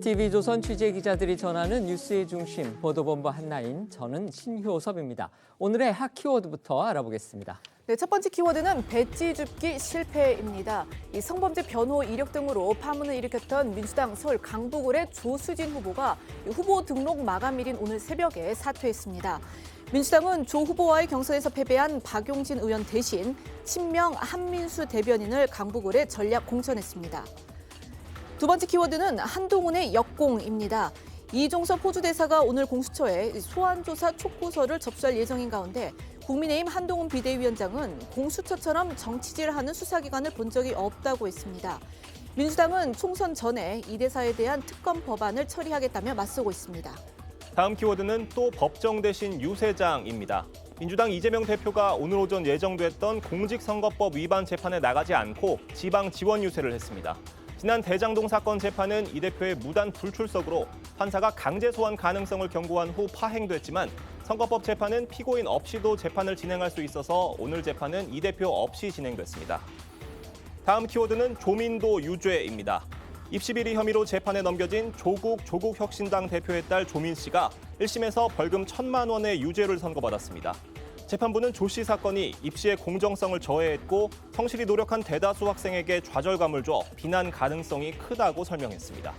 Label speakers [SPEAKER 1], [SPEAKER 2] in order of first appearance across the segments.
[SPEAKER 1] TV조선 취재기자들이 전하는 뉴스의 중심, 보도본부 한나인, 저는 신효섭입니다. 오늘의 핫 키워드부터 알아보겠습니다.
[SPEAKER 2] 네, 첫 번째 키워드는 배지 줍기 실패입니다. 이 성범죄 변호 이력 등으로 파문을 일으켰던 민주당 서울 강북을의 조수진 후보가 후보 등록 마감일인 오늘 새벽에 사퇴했습니다. 민주당은 조 후보와의 경선에서 패배한 박용진 의원 대신 친명 한민수 대변인을 강북을에 전략 공천했습니다. 두 번째 키워드는 한동훈의 역공입니다. 이종섭 호주대사가 오늘 공수처에 소환조사 촉구서를 접수할 예정인 가운데 국민의힘 한동훈 비대위원장은 공수처처럼 정치질하는 수사기관을 본 적이 없다고 했습니다. 민주당은 총선 전에 이 대사에 대한 특검 법안을 처리하겠다며 맞서고 있습니다.
[SPEAKER 3] 다음 키워드는 또 법정 대신 유세장입니다. 민주당 이재명 대표가 오늘 오전 예정됐던 공직선거법 위반 재판에 나가지 않고 지방 지원 유세를 했습니다. 지난 대장동 사건 재판은 이 대표의 무단 불출석으로 판사가 강제 소환 가능성을 경고한 후 파행됐지만 선거법 재판은 피고인 없이도 재판을 진행할 수 있어서 오늘 재판은 이 대표 없이 진행됐습니다. 다음 키워드는 조민도 유죄입니다. 입시 비리 혐의로 재판에 넘겨진 조국 혁신당 대표의 딸 조민 씨가 1심에서 벌금 1,000만 원의 유죄를 선고받았습니다. 재판부는 조 씨 사건이 입시의 공정성을 저해했고 성실히 노력한 대다수 학생에게 좌절감을 줘 비난 가능성이 크다고 설명했습니다.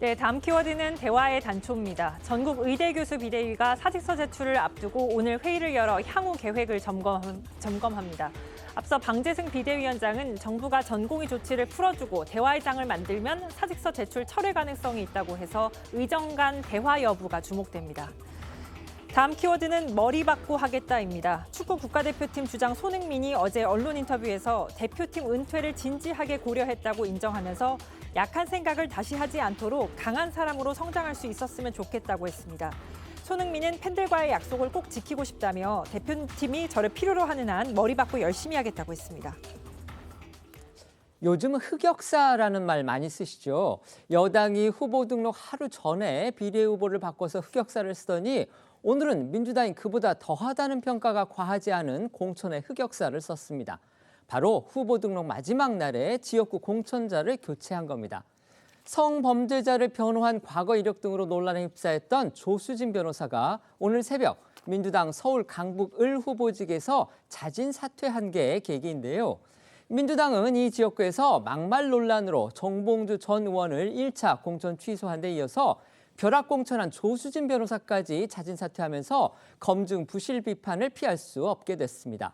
[SPEAKER 4] 네, 다음 키워드는 대화의 단초입니다. 전국 의대 교수 비대위가 사직서 제출을 앞두고 오늘 회의를 열어 향후 계획을 점검합니다. 앞서 방재승 비대위원장은 정부가 전공의 조치를 풀어주고 대화의 장을 만들면 사직서 제출 철회 가능성이 있다고 해서 의정 간 대화 여부가 주목됩니다. 다음 키워드는 머리 받고 하겠다입니다. 축구 국가대표팀 주장 손흥민이 어제 언론 인터뷰에서 대표팀 은퇴를 진지하게 고려했다고 인정하면서 약한 생각을 다시 하지 않도록 강한 사람으로 성장할 수 있었으면 좋겠다고 했습니다. 손흥민은 팬들과의 약속을 꼭 지키고 싶다며 대표팀이 저를 필요로 하는 한 머리 받고 열심히 하겠다고 했습니다.
[SPEAKER 1] 요즘 흑역사라는 말 많이 쓰시죠. 여당이 후보 등록 하루 전에 비례 후보를 바꿔서 흑역사를 쓰더니 오늘은 민주당이 그보다 더하다는 평가가 과하지 않은 공천의 흑역사를 썼습니다. 바로 후보 등록 마지막 날에 지역구 공천자를 교체한 겁니다. 성범죄자를 변호한 과거 이력 등으로 논란에 휩싸였던 조수진 변호사가 오늘 새벽 민주당 서울 강북을 후보직에서 자진 사퇴한 게 계기인데요. 민주당은 이 지역구에서 막말 논란으로 정봉주 전 의원을 1차 공천 취소한 데 이어서 벼락 공천한 조수진 변호사까지 자진 사퇴하면서 검증 부실 비판을 피할 수 없게 됐습니다.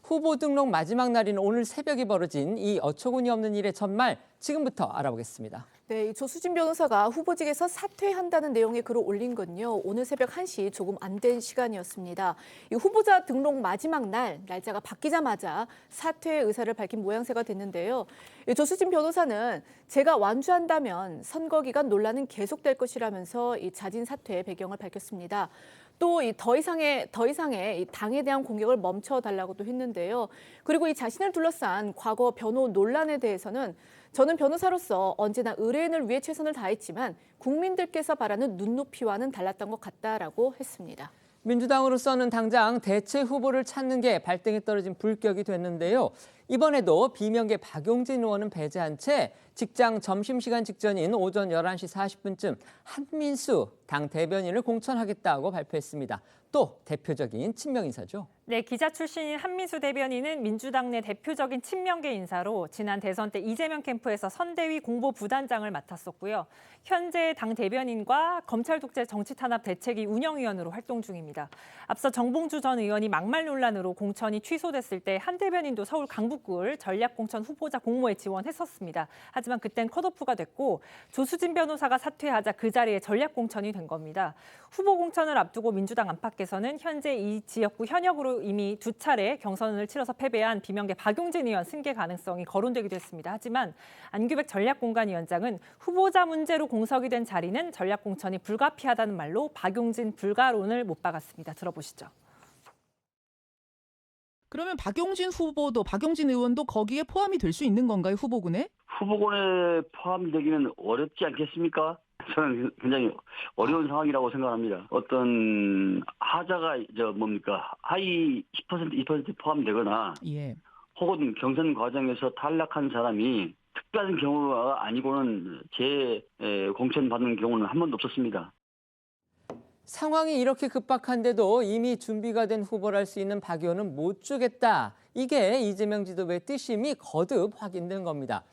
[SPEAKER 1] 후보 등록 마지막 날인 오늘 새벽에 벌어진 이 어처구니 없는 일의 전말 지금부터 알아보겠습니다.
[SPEAKER 2] 네, 조수진 변호사가 후보직에서 사퇴한다는 내용의 글을 올린 건요. 오늘 새벽 1시 조금 안 된 시간이었습니다. 이 후보자 등록 마지막 날 날짜가 바뀌자마자 사퇴 의사를 밝힌 모양새가 됐는데요. 이 조수진 변호사는 제가 완주한다면 선거 기간 논란은 계속될 것이라면서 이 자진 사퇴의 배경을 밝혔습니다. 또 더 이상의 이 당에 대한 공격을 멈춰달라고도 했는데요. 그리고 이 자신을 둘러싼 과거 변호 논란에 대해서는 저는 변호사로서 언제나 의뢰인을 위해 최선을 다했지만 국민들께서 바라는 눈높이와는 달랐던 것 같다라고 했습니다.
[SPEAKER 1] 민주당으로서는 당장 대체 후보를 찾는 게 발등에 떨어진 불격이 됐는데요. 이번에도 비명계 박용진 의원은 배제한 채 직장 점심시간 직전인 오전 11시 40분쯤 한민수 당 대변인을 공천하겠다고 발표했습니다. 또 대표적인 친명 인사죠.
[SPEAKER 4] 네, 기자 출신인 한민수 대변인은 민주당 내 대표적인 친명계 인사로 지난 대선 때 이재명 캠프에서 선대위 공보 부단장을 맡았었고요. 현재 당 대변인과 검찰 독재 정치 탄압 대책위 운영위원으로 활동 중입니다. 앞서 정봉주 전 의원이 막말 논란으로 공천이 취소됐을 때 한 대변인도 서울 강북구를 전략 공천 후보자 공모에 지원했었습니다. 하지만 그땐 컷오프가 됐고 조수진 변호사가 사퇴하자 그 자리에 전략 공천이 된 겁니다. 후보 공천을 앞두고 민주당 안팎에서는 현재 이 지역구 현역으로 이미 2차례 경선을 치러서 패배한 비명계 박용진 의원 승계 가능성이 거론되기도 했습니다. 하지만 안규백 전략공관위원장은 후보자 문제로 공석이 된 자리는 전략 공천이 불가피하다는 말로 박용진 불가론을 못 박았습니다. 들어보시죠.
[SPEAKER 5] 그러면 박용진 의원도 거기에 포함이 될 수 있는 건가요, 후보군에?
[SPEAKER 6] 후보군에 포함되기는 어렵지 않겠습니까? 저는 굉장히 어려운 상황이라고 생각합니다. 어떤 하자가 하위 10%, 2% 포함되거나
[SPEAKER 5] 예.
[SPEAKER 6] 혹은 경선 과정에서 탈락한 사람이 특별한 경우가 아니고는 제 공천 받는 경우는 한 번도 없었습니다.
[SPEAKER 1] 상황이 이렇게 급박한데도 이미 준비가 된 후보를 할 수 있는 박 의원은 못 주겠다. 이게 이재명 지도부의 뜻임이 거듭 확인된 겁니다.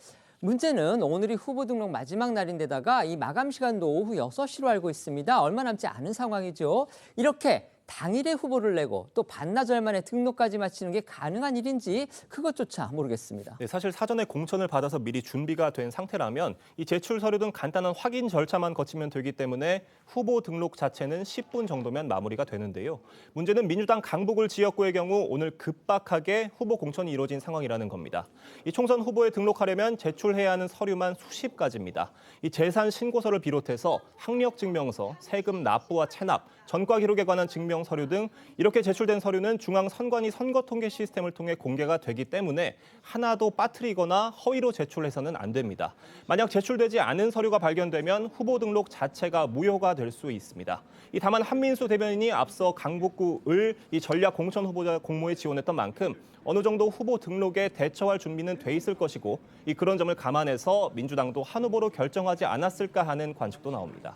[SPEAKER 1] 문제는 오늘이 후보 등록 마지막 날인데다가 이 마감 시간도 오후 6시로 알고 있습니다. 얼마 남지 않은 상황이죠. 이렇게 당일에 후보를 내고 또 반나절 만에 등록까지 마치는 게 가능한 일인지 그것조차 모르겠습니다.
[SPEAKER 3] 네, 사실 사전에 공천을 받아서 미리 준비가 된 상태라면 이 제출 서류 등 간단한 확인 절차만 거치면 되기 때문에 후보 등록 자체는 10분 정도면 마무리가 되는데요. 문제는 민주당 강북을 지역구의 경우 오늘 급박하게 후보 공천이 이루어진 상황이라는 겁니다. 이 총선 후보에 등록하려면 제출해야 하는 서류만 수십 가지입니다. 이 재산 신고서를 비롯해서 학력 증명서, 세금 납부와 체납, 전과 기록에 관한 증명 서류 등 이렇게 제출된 서류는 중앙선관위 선거통계 시스템을 통해 공개가 되기 때문에 하나도 빠뜨리거나 허위로 제출해서는 안 됩니다. 만약 제출되지 않은 서류가 발견되면 후보 등록 자체가 무효가 될 수 있습니다. 다만 한민수 대변인이 앞서 강북구을 이 전략 공천 후보자 공모에 지원했던 만큼 어느 정도 후보 등록에 대처할 준비는 돼 있을 것이고 그런 점을 감안해서 민주당도 한 후보로 결정하지 않았을까 하는 관측도 나옵니다.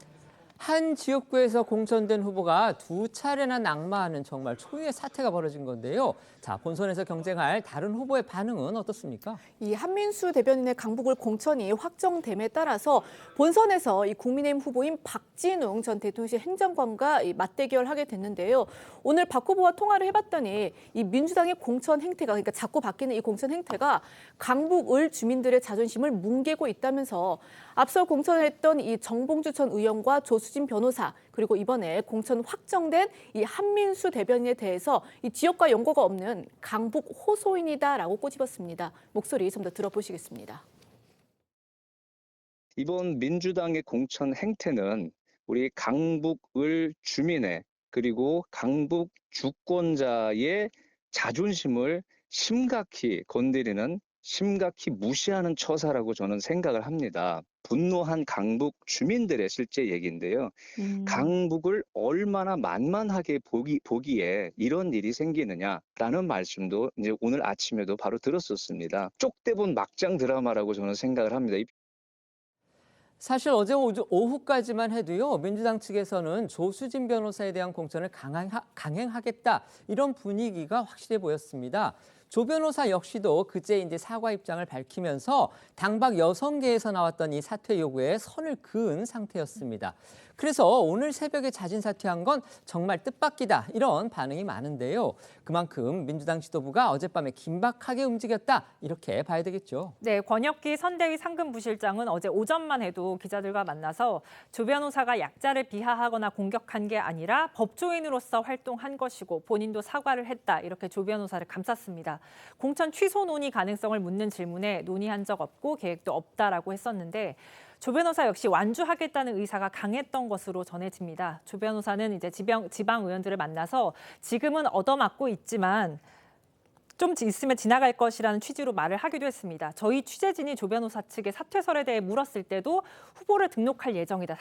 [SPEAKER 1] 한 지역구에서 공천된 후보가 2차례나 낙마하는 정말 초유의 사태가 벌어진 건데요. 자, 본선에서 경쟁할 다른 후보의 반응은 어떻습니까?
[SPEAKER 2] 이 한민수 대변인의 강북을 공천이 확정됨에 따라서 본선에서 이 국민의힘 후보인 박진웅 전 대통령실 행정관과 맞대결하게 됐는데요. 오늘 박 후보와 통화를 해봤더니 이 민주당의 공천 행태가 그러니까 자꾸 바뀌는 이 공천 행태가 강북을 주민들의 자존심을 뭉개고 있다면서 앞서 공천을 했던 이 정봉주 전 의원과 조수진 변호사 그리고 이번에 공천 확정된 이 한민수 대변인에 대해서 이 지역과 연고가 없는 강북 호소인이다라고 꼬집었습니다. 목소리 좀 더 들어보시겠습니다.
[SPEAKER 7] 이번 민주당의 공천 행태는 우리 강북을 주민의 그리고 강북 주권자의 자존심을 심각히 건드리는 심각히 무시하는 처사라고 저는 생각을 합니다. 분노한 강북 주민들의 실제 얘기인데요. 강북을 얼마나 만만하게 보기에 이런 일이 생기느냐라는 말씀도 이제 오늘 아침에도 바로 들었었습니다. 쪽대본 막장 드라마라고 저는 생각을 합니다.
[SPEAKER 1] 사실 어제 오후까지만 해도요. 민주당 측에서는 조수진 변호사에 대한 공천을 강행하겠다 이런 분위기가 확실해 보였습니다. 조 변호사 역시도 그제 이제 사과 입장을 밝히면서 당박 여성계에서 나왔던 이 사퇴 요구에 선을 그은 상태였습니다. 그래서 오늘 새벽에 자진 사퇴한 건 정말 뜻밖이다 이런 반응이 많은데요. 그만큼 민주당 지도부가 어젯밤에 긴박하게 움직였다 이렇게 봐야 되겠죠.
[SPEAKER 4] 네, 권혁기 선대위 상근부실장은 어제 오전만 해도 기자들과 만나서 조 변호사가 약자를 비하하거나 공격한 게 아니라 법조인으로서 활동한 것이고 본인도 사과를 했다 이렇게 조 변호사를 감쌌습니다. 공천 취소 논의 가능성을 묻는 질문에 논의한 적 없고 계획도 없다라고 했었는데 조 변호사 역시 완주하겠다는 의사가 강했던 것으로 전해집니다. 조 변호사는 이제 지방 의원들을 만나서 지금은 얻어맞고 있지만 좀 있으면 지나갈 것이라는 취지로 말을 하기도 했습니다. 저희 취재진이 조 변호사 측의 사퇴설에 대해 물었을 때도 후보를 등록할 예정이다.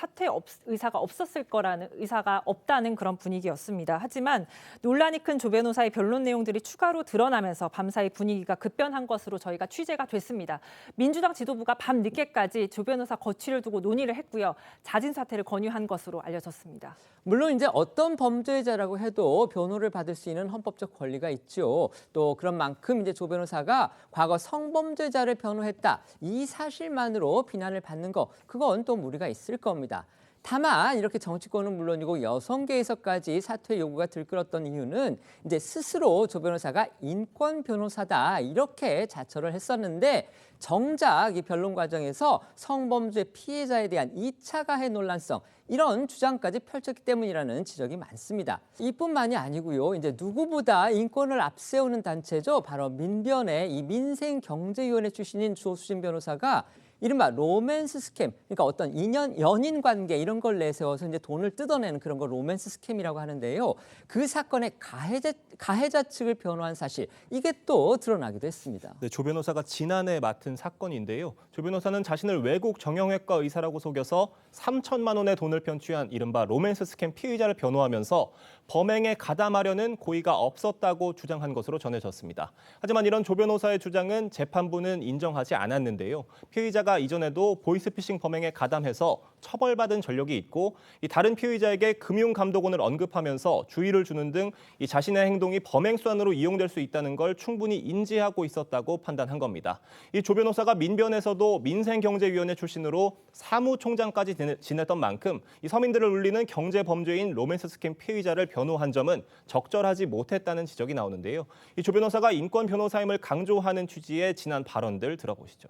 [SPEAKER 4] 의사가 없다는 그런 분위기였습니다. 하지만 논란이 큰 조 변호사의 변론 내용들이 추가로 드러나면서 밤사이 분위기가 급변한 것으로 저희가 취재가 됐습니다. 민주당 지도부가 밤 늦게까지 조 변호사 거취를 두고 논의를 했고요. 자진 사퇴를 권유한 것으로 알려졌습니다.
[SPEAKER 1] 물론 이제 어떤 범죄자라고 해도 변호를 받을 수 있는 헌법적 권리가 있죠. 또 그런 만큼 이제 조 변호사가 과거 성범죄자를 변호했다. 이 사실만으로 비난을 받는 거 그건 또 무리가 있을 겁니다. 다만 이렇게 정치권은 물론이고 여성계에서까지 사퇴 요구가 들끓었던 이유는 이제 스스로 조 변호사가 인권 변호사다 이렇게 자처를 했었는데 정작 이 변론 과정에서 성범죄 피해자에 대한 2차 가해 논란성 이런 주장까지 펼쳤기 때문이라는 지적이 많습니다. 이뿐만이 아니고요. 이제 누구보다 인권을 앞세우는 단체죠. 바로 민변의 이 민생경제위원회 출신인 조수진 변호사가 이른바 로맨스 스캠, 그러니까 어떤 연인 관계 이런 걸 내세워서 이제 돈을 뜯어내는 그런 걸 로맨스 스캠이라고 하는데요. 그 사건의 가해자 측을 변호한 사실, 이게 또 드러나기도 했습니다.
[SPEAKER 3] 네, 조 변호사가 지난해 맡은 사건인데요. 조 변호사는 자신을 외국 정형외과 의사라고 속여서 3천만 원의 돈을 편취한 이른바 로맨스 스캠 피의자를 변호하면서 범행에 가담하려는 고의가 없었다고 주장한 것으로 전해졌습니다. 하지만 이런 조 변호사의 주장은 재판부는 인정하지 않았는데요. 피의자가 이전에도 보이스피싱 범행에 가담해서 처벌받은 전력이 있고 이 다른 피의자에게 금융감독원을 언급하면서 주의를 주는 등 이 자신의 행동이 범행 수단으로 이용될 수 있다는 걸 충분히 인지하고 있었다고 판단한 겁니다. 이 조 변호사가 민변에서도 민생경제위원회 출신으로 사무총장까지 지냈던 만큼 이 서민들을 울리는 경제범죄인 로맨스 스캠 피의자를 변호한 점은 적절하지 못했다는 지적이 나오는데요. 이 조 변호사가 인권 변호사임을 강조하는 취지의 지난 발언들 들어보시죠.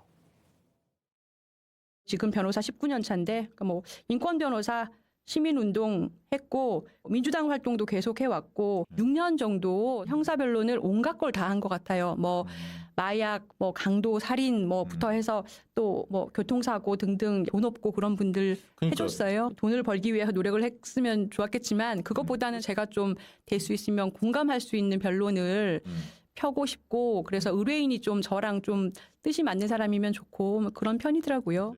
[SPEAKER 8] 지금 변호사 19년 차인데 인권 변호사 시민운동 했고 민주당 활동도 계속 해왔고 6년 정도 형사변론을 온갖 걸 다 한 것 같아요. 마약, 강도, 살인 부터 해서 또 교통사고 등등 돈 없고 그런 분들 해줬어요. 돈을 벌기 위해서 노력을 했으면 좋았겠지만 그것보다는 제가 좀 될 수 있으면 공감할 수 있는 변론을 펴고 싶고 그래서 의뢰인이 좀 저랑 좀 뜻이 맞는 사람이면 좋고 그런 편이더라고요.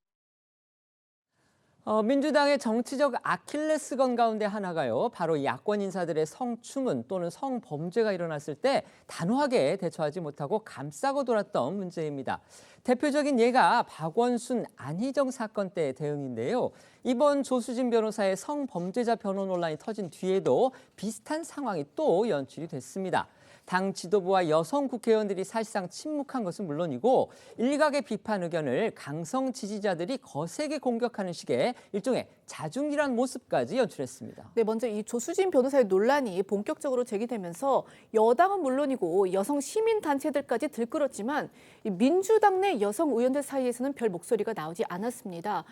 [SPEAKER 1] 민주당의 정치적 아킬레스건 가운데 하나가요. 바로 이 야권 인사들의 성추문 또는 성범죄가 일어났을 때 단호하게 대처하지 못하고 감싸고 돌았던 문제입니다. 대표적인 예가 박원순, 안희정 사건 때의 대응인데요. 이번 조수진 변호사의 성범죄자 변호 논란이 터진 뒤에도 비슷한 상황이 또 연출이 됐습니다. 당 지도부와 여성 국회의원들이 사실상 침묵한 것은 물론이고 일각의 비판 의견을 강성 지지자들이 거세게 공격하는 식의 일종의 자중질환 모습까지 연출했습니다.
[SPEAKER 2] 네, 먼저 이 조수진 변호사의 논란이 본격적으로 제기되면서 여당은 물론이고 여성 시민단체들까지 들끓었지만 민주당 내 여성 의원들 사이에서는 별 목소리가 나오지 않았습니다.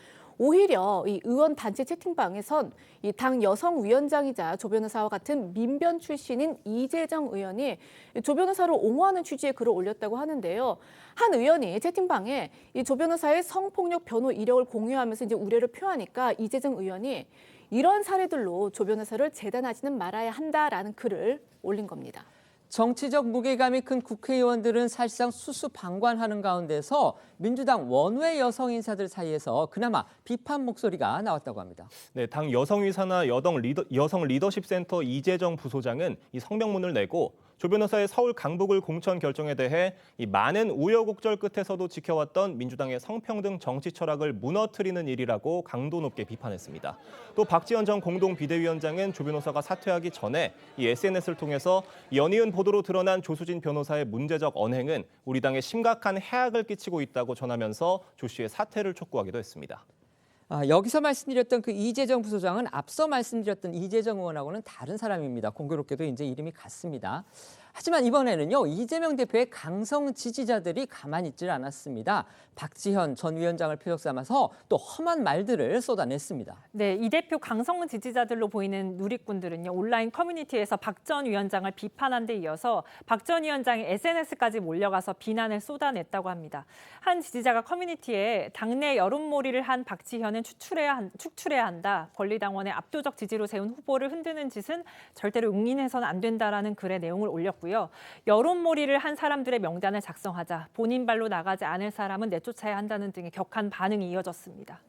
[SPEAKER 2] 오히려 이 의원 단체 채팅방에선 이 당 여성위원장이자 조 변호사와 같은 민변 출신인 이재정 의원이 조 변호사를 옹호하는 취지의 글을 올렸다고 하는데요. 한 의원이 채팅방에 이 조 변호사의 성폭력 변호 이력을 공유하면서 이제 우려를 표하니까 이재정 의원이 이런 사례들로 조 변호사를 재단하지는 말아야 한다라는 글을 올린 겁니다.
[SPEAKER 1] 정치적 무게감이 큰 국회의원들은 사실상 수수방관하는 가운데서 민주당 원외 여성 인사들 사이에서 그나마 비판 목소리가 나왔다고 합니다.
[SPEAKER 3] 네, 당 여성위사나 여성 리더십 센터 이재정 부소장은 이 성명문을 내고 조 변호사의 서울 강북을 공천 결정에 대해 이 많은 우여곡절 끝에서도 지켜왔던 민주당의 성평등 정치 철학을 무너뜨리는 일이라고 강도 높게 비판했습니다. 또 박지원 전 공동 비대위원장은 조 변호사가 사퇴하기 전에 이 SNS를 통해서 연이은 보도로 드러난 조수진 변호사의 문제적 언행은 우리 당에 심각한 해악을 끼치고 있다고 전하면서 조 씨의 사퇴를 촉구하기도 했습니다.
[SPEAKER 1] 여기서 말씀드렸던 그 이재정 부소장은 앞서 말씀드렸던 이재정 의원하고는 다른 사람입니다. 공교롭게도 이제 이름이 같습니다. 하지만 이번에는요, 이재명 대표의 강성 지지자들이 가만히 있질 않았습니다. 박지현 전 위원장을 표적 삼아서 또 험한 말들을 쏟아냈습니다.
[SPEAKER 4] 네, 이 대표 강성 지지자들로 보이는 누리꾼들은요, 온라인 커뮤니티에서 박 전 위원장을 비판한 데 이어서 박 전 위원장의 SNS까지 몰려가서 비난을 쏟아냈다고 합니다. 한 지지자가 커뮤니티에 당내 여론몰이를 한 박지현은 축출해야 한다. 권리당원의 압도적 지지로 세운 후보를 흔드는 짓은 절대로 용인해서는 안 된다라는 글의 내용을 올렸고요. 여론몰이를 한 사람들의 명단을 작성하자. 본인 발로 나가지 않을 사람은 내쫓아야 한다는 등의 격한 반응이 이어졌습니다.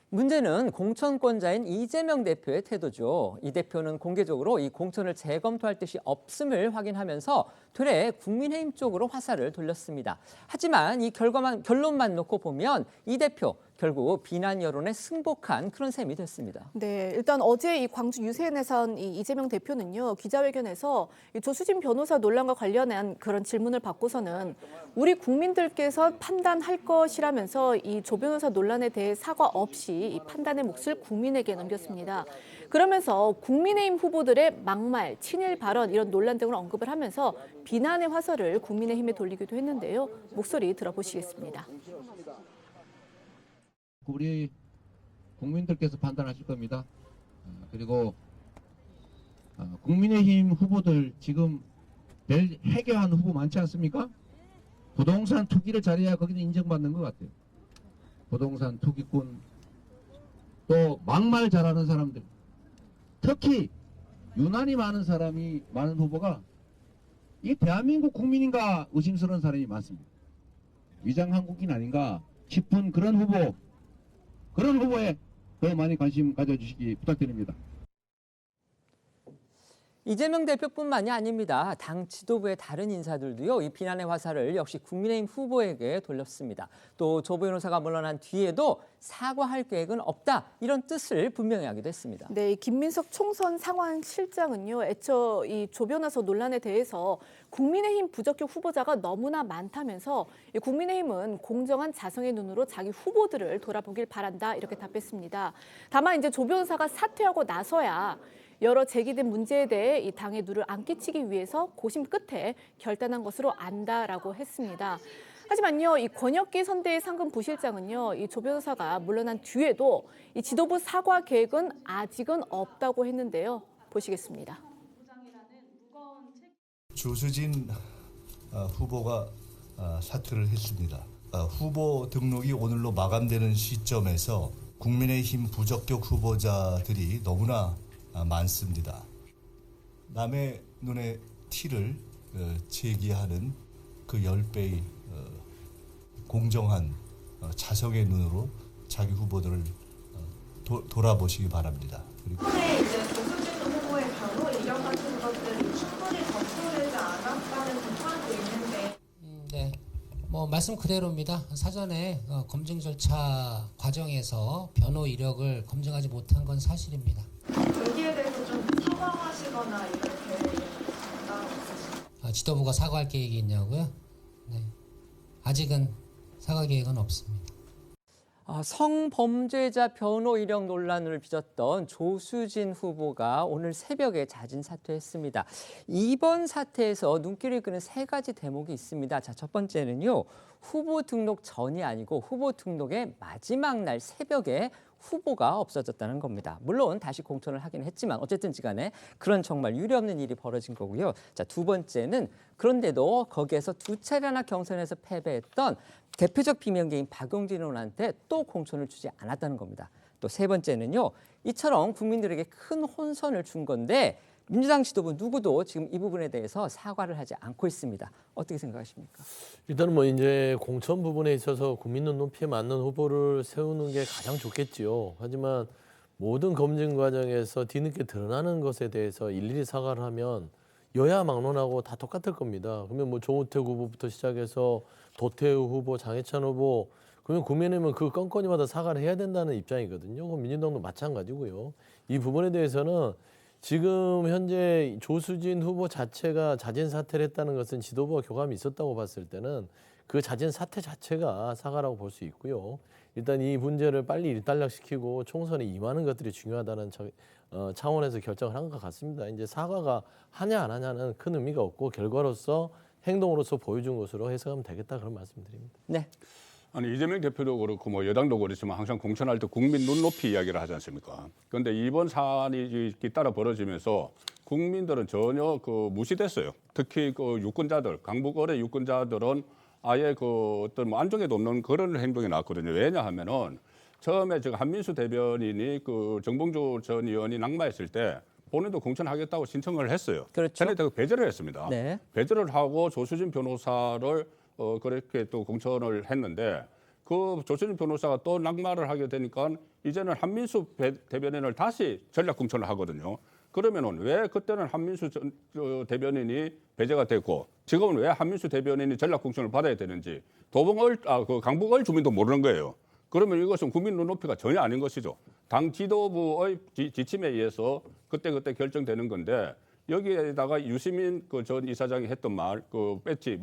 [SPEAKER 1] 문제는 공천권자인 이재명 대표의 태도죠. 이 대표는 공개적으로 이 공천을 재검토할 뜻이 없음을 확인하면서 되레 국민의힘 쪽으로 화살을 돌렸습니다. 하지만 이 결론만 놓고 보면 이 대표 결국 비난 여론에 승복한 그런 셈이 됐습니다.
[SPEAKER 2] 네, 일단 어제 이 광주 유세엔에서 한 이재명 대표는요, 기자회견에서 이 조수진 변호사 논란과 관련한 그런 질문을 받고서는 우리 국민들께서 판단할 것이라면서 이 조 변호사 논란에 대해 사과 없이 이 판단의 몫을 국민에게 넘겼습니다. 그러면서 국민의힘 후보들의 막말, 친일 발언 이런 논란 등을 언급을 하면서 비난의 화살을 국민의힘에 돌리기도 했는데요. 목소리 들어보시겠습니다.
[SPEAKER 9] 우리 국민들께서 판단하실 겁니다. 그리고 국민의힘 후보들 지금 해결한 후보 많지 않습니까? 부동산 투기를 잘해야 거기는 인정받는 것 같아요. 부동산 투기꾼, 또 막말 잘하는 사람들, 특히 유난히 많은 후보가 이 대한민국 국민인가 의심스러운 사람이 많습니다. 위장 한국인 아닌가 싶은 그런 후보에 더 많이 관심 가져주시기 부탁드립니다.
[SPEAKER 1] 이재명 대표뿐만이 아닙니다. 당 지도부의 다른 인사들도요, 이 비난의 화살을 역시 국민의힘 후보에게 돌렸습니다. 또 조 변호사가 물러난 뒤에도 사과할 계획은 없다, 이런 뜻을 분명히 하기도 했습니다.
[SPEAKER 2] 네, 김민석 총선 상황실장은요, 애초 이 조 변호사 논란에 대해서 국민의힘 부적격 후보자가 너무나 많다면서 국민의힘은 공정한 자성의 눈으로 자기 후보들을 돌아보길 바란다, 이렇게 답했습니다. 다만 이제 조 변호사가 사퇴하고 나서야 여러 제기된 문제에 대해 이 당에 누를 안 끼치기 위해서 고심 끝에 결단한 것으로 안다라고 했습니다. 하지만요, 이 권혁기 선대위 상금 부실장은요, 이 조 변호사가 물러난 뒤에도 이 지도부 사과 계획은 아직은 없다고 했는데요. 보시겠습니다.
[SPEAKER 10] 조수진 후보가 사퇴를 했습니다. 후보 등록이 오늘로 마감되는 시점에서 국민의힘 부적격 후보자들이 너무나 많습니다. 남의 눈에 티를 제기하는 그 10배의 공정한 자성의 눈으로 자기 후보들을 돌아보시기 바랍니다. 그리고
[SPEAKER 11] 이제 조수진 후보의 변호 이력 같은 것들이 충분히 검토되지 않았다는 비판도 있는데.
[SPEAKER 12] 네, 뭐 말씀 그대로입니다. 사전에 검증 절차 과정에서 변호 이력을 검증하지 못한 건 사실입니다.
[SPEAKER 11] 여기에 대해서 좀 사과하시거나 이렇게 있다고 있으신가요?
[SPEAKER 12] 지도부가 사과할 계획이 있냐고요? 네, 아직은 사과 계획은 없습니다.
[SPEAKER 1] 성범죄자 변호 이력 논란을 빚었던 조수진 후보가 오늘 새벽에 자진 사퇴했습니다. 이번 사태에서 눈길을 끄는 세 가지 대목이 있습니다. 자, 첫 번째는요, 후보 등록 전이 아니고 후보 등록의 마지막 날 새벽에 후보가 없어졌다는 겁니다. 물론 다시 공천을 하긴 했지만 어쨌든지 간에 그런 정말 유례없는 일이 벌어진 거고요. 자, 두 번째는 그런데도 거기에서 두 차례나 경선에서 패배했던 대표적 비명계인 박용진 의원한테 또 공천을 주지 않았다는 겁니다. 또 세 번째는요, 이처럼 국민들에게 큰 혼선을 준 건데 민주당 지도부 누구도 지금 이 부분에 대해서 사과를 하지 않고 있습니다. 어떻게 생각하십니까?
[SPEAKER 13] 일단은 뭐 이제 공천 부분에 있어서 국민 눈높이에 맞는 후보를 세우는 게 가장 좋겠지요. 하지만 모든 검증 과정에서 뒤늦게 드러나는 것에 대해서 일일이 사과를 하면 여야 막론하고 다 똑같을 겁니다. 그러면 뭐 조우택 후보부터 시작해서 도태우 후보, 장해찬 후보, 그러면 국민의힘은 그 건건이마다 사과를 해야 된다는 입장이거든요. 그럼 민주당도 마찬가지고요. 이 부분에 대해서는 지금 현재 조수진 후보 자체가 자진 사퇴를 했다는 것은 지도부와 교감이 있었다고 봤을 때는 그 자진 사퇴 자체가 사과라고 볼 수 있고요. 일단 이 문제를 빨리 일단락시키고 총선에 임하는 것들이 중요하다는 차원에서 결정을 한 것 같습니다. 이제 사과가 하냐 안 하냐는 큰 의미가 없고 결과로서 행동으로서 보여준 것으로 해석하면 되겠다, 그런 말씀드립니다.
[SPEAKER 1] 네.
[SPEAKER 14] 아니, 이재명 대표도 그렇고 뭐 여당도 그렇지만 항상 공천할 때 국민 눈높이 이야기를 하지 않습니까? 그런데 이번 사안이 잇따라 벌어지면서 국민들은 전혀 무시됐어요. 특히 유권자들, 강북 어뢰 유권자들은 아예 어떤 뭐 안정에도 없는 그런 행동이 나왔거든요. 왜냐하면은 처음에 한민수 대변인이 정봉주 전 의원이 낙마했을 때 본인도 공천하겠다고 신청을 했어요.
[SPEAKER 1] 그렇죠.
[SPEAKER 14] 전에 배제를 했습니다.
[SPEAKER 1] 네.
[SPEAKER 14] 배제를 하고 조수진 변호사를 그렇게 또 공천을 했는데 그 조수진 변호사가 또 낙마를 하게 되니까 이제는 한민수 대변인을 다시 전략 공천을 하거든요. 그러면은 왜 그때는 한민수 대변인이 배제가 됐고 지금은 왜 한민수 대변인이 전략 공천을 받아야 되는지 강북을 주민도 모르는 거예요. 그러면 이것은 국민 눈높이가 전혀 아닌 것이죠. 당 지도부의 지침에 의해서 그때 결정되는 건데 여기에다가 유시민 전 이사장이 했던 말, 배지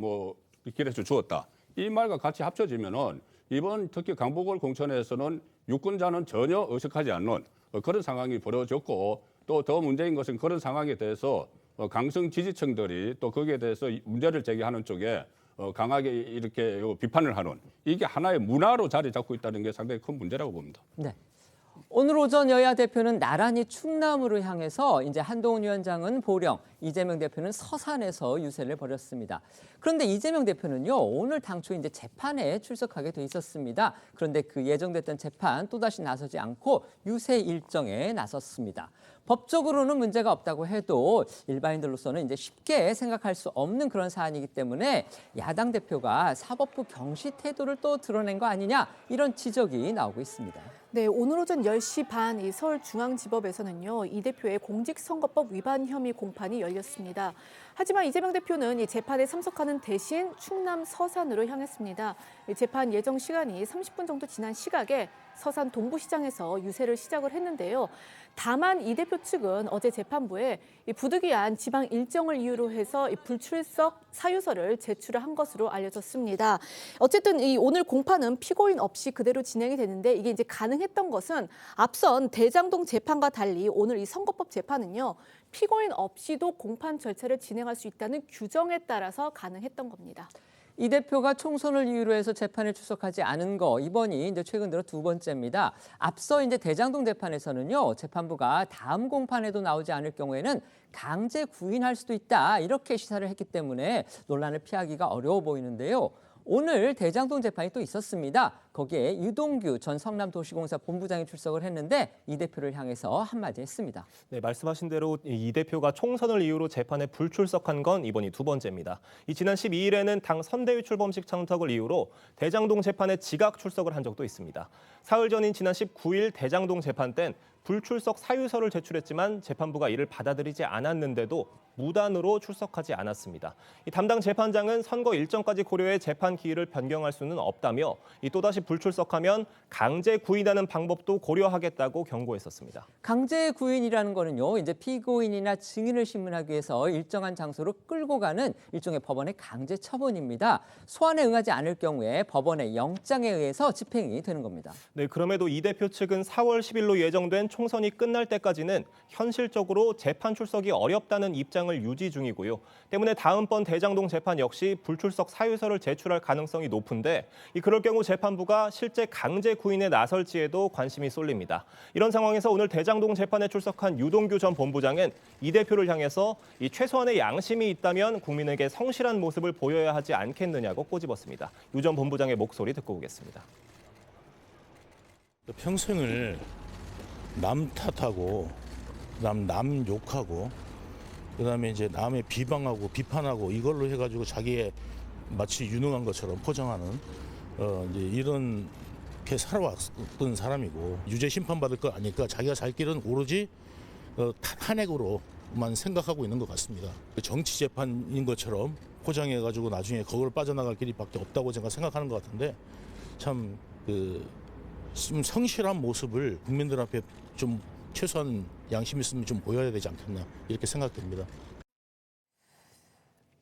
[SPEAKER 14] 길에서 주었다. 이 말과 같이 합쳐지면은 이번 특히 강북을 공천에서는 유권자는 전혀 의식하지 않는 그런 상황이 벌어졌고 또 더 문제인 것은 그런 상황에 대해서 강성 지지층들이 또 거기에 대해서 문제를 제기하는 쪽에 강하게 이렇게 비판을 하는 이게 하나의 문화로 자리 잡고 있다는 게 상당히 큰 문제라고 봅니다.
[SPEAKER 1] 네. 오늘 오전 여야 대표는 나란히 충남으로 향해서 이제 한동훈 위원장은 보령, 이재명 대표는 서산에서 유세를 벌였습니다. 그런데 이재명 대표는요, 오늘 당초 이제 재판에 출석하게 돼 있었습니다. 그런데 그 예정됐던 재판 또다시 나서지 않고 유세 일정에 나섰습니다. 법적으로는 문제가 없다고 해도 일반인들로서는 이제 쉽게 생각할 수 없는 그런 사안이기 때문에 야당 대표가 사법부 경시 태도를 또 드러낸 거 아니냐, 이런 지적이 나오고 있습니다.
[SPEAKER 2] 네, 오늘 오전 10시 반 이 서울중앙지법에서는요, 이 대표의 공직선거법 위반 혐의 공판이 열렸습니다. 하지만 이재명 대표는 이 재판에 참석하는 대신 충남 서산으로 향했습니다. 이 재판 예정 시간이 30분 정도 지난 시각에 서산 동부시장에서 유세를 시작을 했는데요. 다만 이 대표 측은 어제 재판부에 이 부득이한 지방 일정을 이유로 해서 이 불출석 사유서를 제출을 한 것으로 알려졌습니다. 어쨌든 이 오늘 공판은 피고인 없이 그대로 진행이 되는데, 이게 이제 가능했던 것은 앞선 대장동 재판과 달리 오늘 이 선거법 재판은요, 피고인 없이도 공판 절차를 진행할 수 있다는 규정에 따라서 가능했던 겁니다.
[SPEAKER 1] 이 대표가 총선을 이유로 해서 재판에 출석하지 않은 거, 이번이 이제 최근 들어 두 번째입니다. 앞서 이제 대장동 재판에서는요, 재판부가 다음 공판에도 나오지 않을 경우에는 강제 구인할 수도 있다, 이렇게 시사를 했기 때문에 논란을 피하기가 어려워 보이는데요. 오늘 대장동 재판이 또 있었습니다. 거기에 유동규 전 성남도시공사 본부장이 출석을 했는데 이 대표를 향해서 한마디 했습니다.
[SPEAKER 3] 네, 말씀하신 대로 이 대표가 총선을 이유로 재판에 불출석한 건 이번이 두 번째입니다. 지난 12일에는 당 선대위 출범식 참석을 이유로 대장동 재판에 지각 출석을 한 적도 있습니다. 사흘 전인 지난 19일 대장동 재판 땐 불출석 사유서를 제출했지만 재판부가 이를 받아들이지 않았는데도 무단으로 출석하지 않았습니다. 이 담당 재판장은 선거 일정까지 고려해 재판 기일을 변경할 수는 없다며 또다시 불출석하면 강제 구인하는 방법도 고려하겠다고 경고했었습니다.
[SPEAKER 1] 강제 구인이라는 거는요, 이제 피고인이나 증인을 신문하기 위해서 일정한 장소로 끌고 가는 일종의 법원의 강제 처분입니다. 소환에 응하지 않을 경우에 법원의 영장에 의해서 집행이 되는 겁니다.
[SPEAKER 3] 네, 그럼에도 이 대표 측은 4월 10일로 예정된 총선이 끝날 때까지는 현실적으로 재판 출석이 어렵다는 입장을 유지 중이고요. 때문에 다음번 대장동 재판 역시 불출석 사유서를 제출할 가능성이 높은데, 그럴 경우 재판부가 실제 강제 구인에 나설지에도 관심이 쏠립니다. 이런 상황에서 오늘 대장동 재판에 출석한 유동규 전 본부장은 이 대표를 향해서 최소한의 양심이 있다면 국민에게 성실한 모습을 보여야 하지 않겠느냐고 꼬집었습니다. 유 전 본부장의 목소리 듣고 오겠습니다.
[SPEAKER 15] 평생을 남 탓하고 남 욕하고 그다음에 이제 남의 비방하고 비판하고 이걸로 해가지고 자기의 마치 유능한 것처럼 포장하는 이제 이런 게 살아왔던 사람이고, 유죄 심판받을 거 아니까 자기가 살 길은 오로지 탄핵으로만 생각하고 있는 것 같습니다. 정치 재판인 것처럼 포장해가지고 나중에 거기로 빠져나갈 길이밖에 없다고 제가 생각하는 것 같은데, 참 좀 성실한 모습을 국민들 앞에 좀 최소한 양심 있으면 좀 보여야 되지 않겠나, 이렇게 생각됩니다.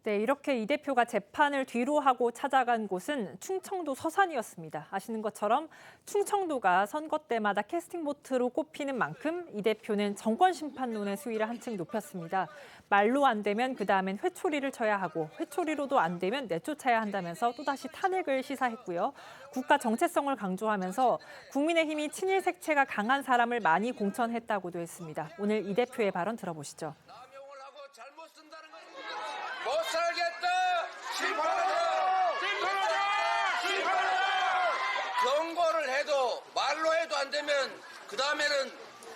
[SPEAKER 4] 네, 이렇게 이 대표가 재판을 뒤로 하고 찾아간 곳은 충청도 서산이었습니다. 아시는 것처럼 충청도가 선거 때마다 캐스팅 보트로 꼽히는 만큼 이 대표는 정권 심판론의 수위를 한층 높였습니다. 말로 안 되면 그다음엔 회초리를 쳐야 하고, 회초리로도 안 되면 내쫓아야 한다면서 또다시 탄핵을 시사했고요. 국가 정체성을 강조하면서 국민의힘이 친일 색채가 강한 사람을 많이 공천했다고도 했습니다. 오늘 이 대표의 발언 들어보시죠.
[SPEAKER 16] 못 살겠다! 심판하자! 경고를 해도 말로 해도 안 되면 그 다음에는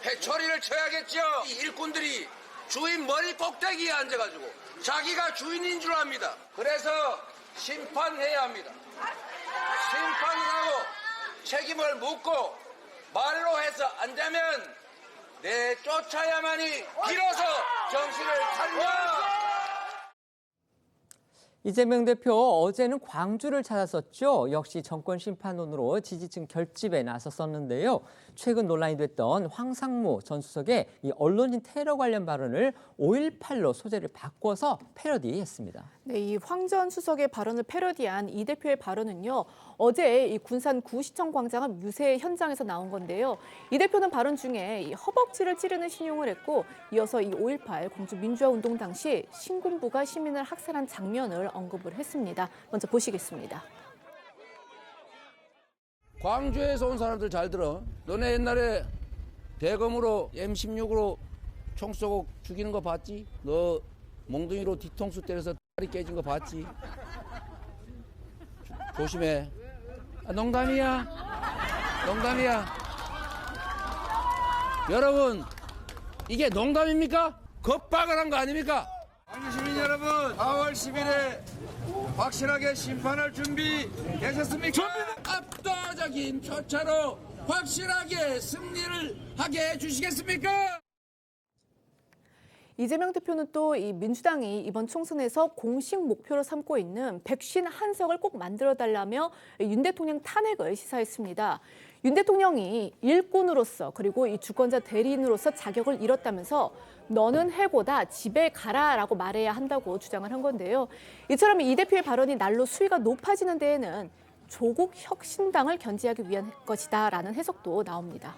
[SPEAKER 16] 회초리를 쳐야겠죠. 이 일꾼들이 주인 머리 꼭대기에 앉아가지고 자기가 주인인 줄 압니다. 그래서 심판해야 합니다. 심판을 하고 책임을 묻고 말로 해서 안 되면 내쫓아야만이 비로소 정신을 차려.
[SPEAKER 1] 이재명 대표 어제는 광주를 찾았었죠. 역시 정권 심판론으로 지지층 결집에 나섰었는데요. 최근 논란이 됐던 황상무 전 수석의 이 언론인 테러 관련 발언을 5.18로 소재를 바꿔서 패러디했습니다.
[SPEAKER 2] 네, 이 황 전 수석의 발언을 패러디한 이 대표의 발언은요, 어제 이 군산 구시청 광장 앞 유세 현장에서 나온 건데요. 이 대표는 발언 중에 이 허벅지를 찌르는 신용을 했고, 이어서 이 5.18 광주 민주화 운동 당시 신군부가 시민을 학살한 장면을 언급을 했습니다. 먼저 보시겠습니다.
[SPEAKER 17] 광주에서 온 사람들 잘 들어. 너네 옛날에 대검으로 M16으로 총 쏘고 죽이는 거 봤지? 너 몽둥이로 뒤통수 때려서 다리 깨진 거 봤지? 조심해. 농담이야. 농담이야. 여러분, 이게 농담입니까? 겁박을 한 거 아닙니까?
[SPEAKER 18] 시민 여러분, 4월 10일에 확실하게 심판할 준비 되셨습니까?
[SPEAKER 17] 압도적인 표차로 확실하게 승리를 하게 해주시겠습니까?
[SPEAKER 2] 이재명 대표는 또 이 민주당이 이번 총선에서 공식 목표로 삼고 있는 151석을 꼭 만들어달라며 윤 대통령 탄핵을 시사했습니다. 윤 대통령이 일꾼으로서 그리고 이 주권자 대리인으로서 자격을 잃었다면서 너는 해고다 집에 가라라고 말해야 한다고 주장을 한 건데요. 이처럼 이 대표의 발언이 날로 수위가 높아지는 데에는 조국 혁신당을 견제하기 위한 것이다라는 해석도 나옵니다.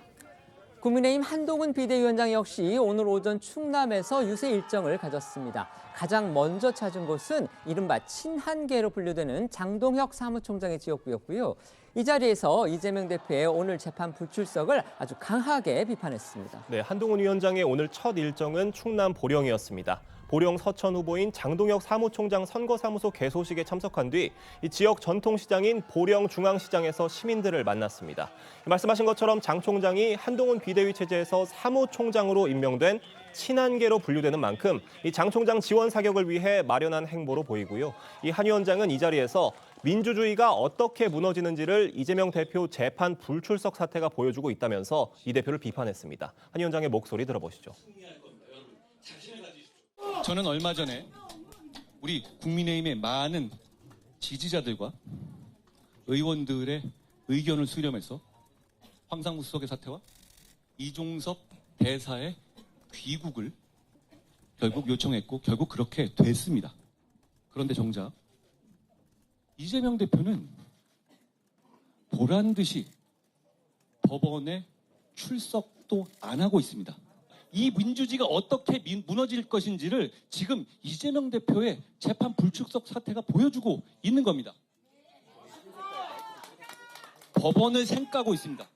[SPEAKER 1] 국민의힘 한동훈 비대위원장 역시 오늘 오전 충남에서 유세 일정을 가졌습니다. 가장 먼저 찾은 곳은 이른바 친한계로 분류되는 장동혁 사무총장의 지역구였고요. 이 자리에서 이재명 대표의 오늘 재판 불출석을 아주 강하게 비판했습니다.
[SPEAKER 3] 네, 한동훈 위원장의 오늘 첫 일정은 충남 보령이었습니다. 보령 서천 후보인 장동혁 사무총장 선거사무소 개소식에 참석한 뒤 이 지역 전통시장인 보령 중앙시장에서 시민들을 만났습니다. 말씀하신 것처럼 장 총장이 한동훈 비대위 체제에서 사무총장으로 임명된 친한계로 분류되는 만큼 이 장 총장 지원 사격을 위해 마련한 행보로 보이고요. 이 한 위원장은 이 자리에서 민주주의가 어떻게 무너지는지를 이재명 대표 재판 불출석 사태가 보여주고 있다면서 이 대표를 비판했습니다. 한 위원장의 목소리 들어보시죠.
[SPEAKER 19] 저는 얼마 전에 우리 국민의힘의 많은 지지자들과 의원들의 의견을 수렴해서 황상무 수석의 사태와 이종섭 대사의 귀국을 결국 요청했고 결국 그렇게 됐습니다. 그런데 정작 이재명 대표는 보란 듯이 법원에 출석도 안 하고 있습니다. 이 민주주의가 어떻게 무너질 것인지를 지금 이재명 대표의 재판 불출석 사태가 보여주고 있는 겁니다. 법원을 생각하고 있습니다.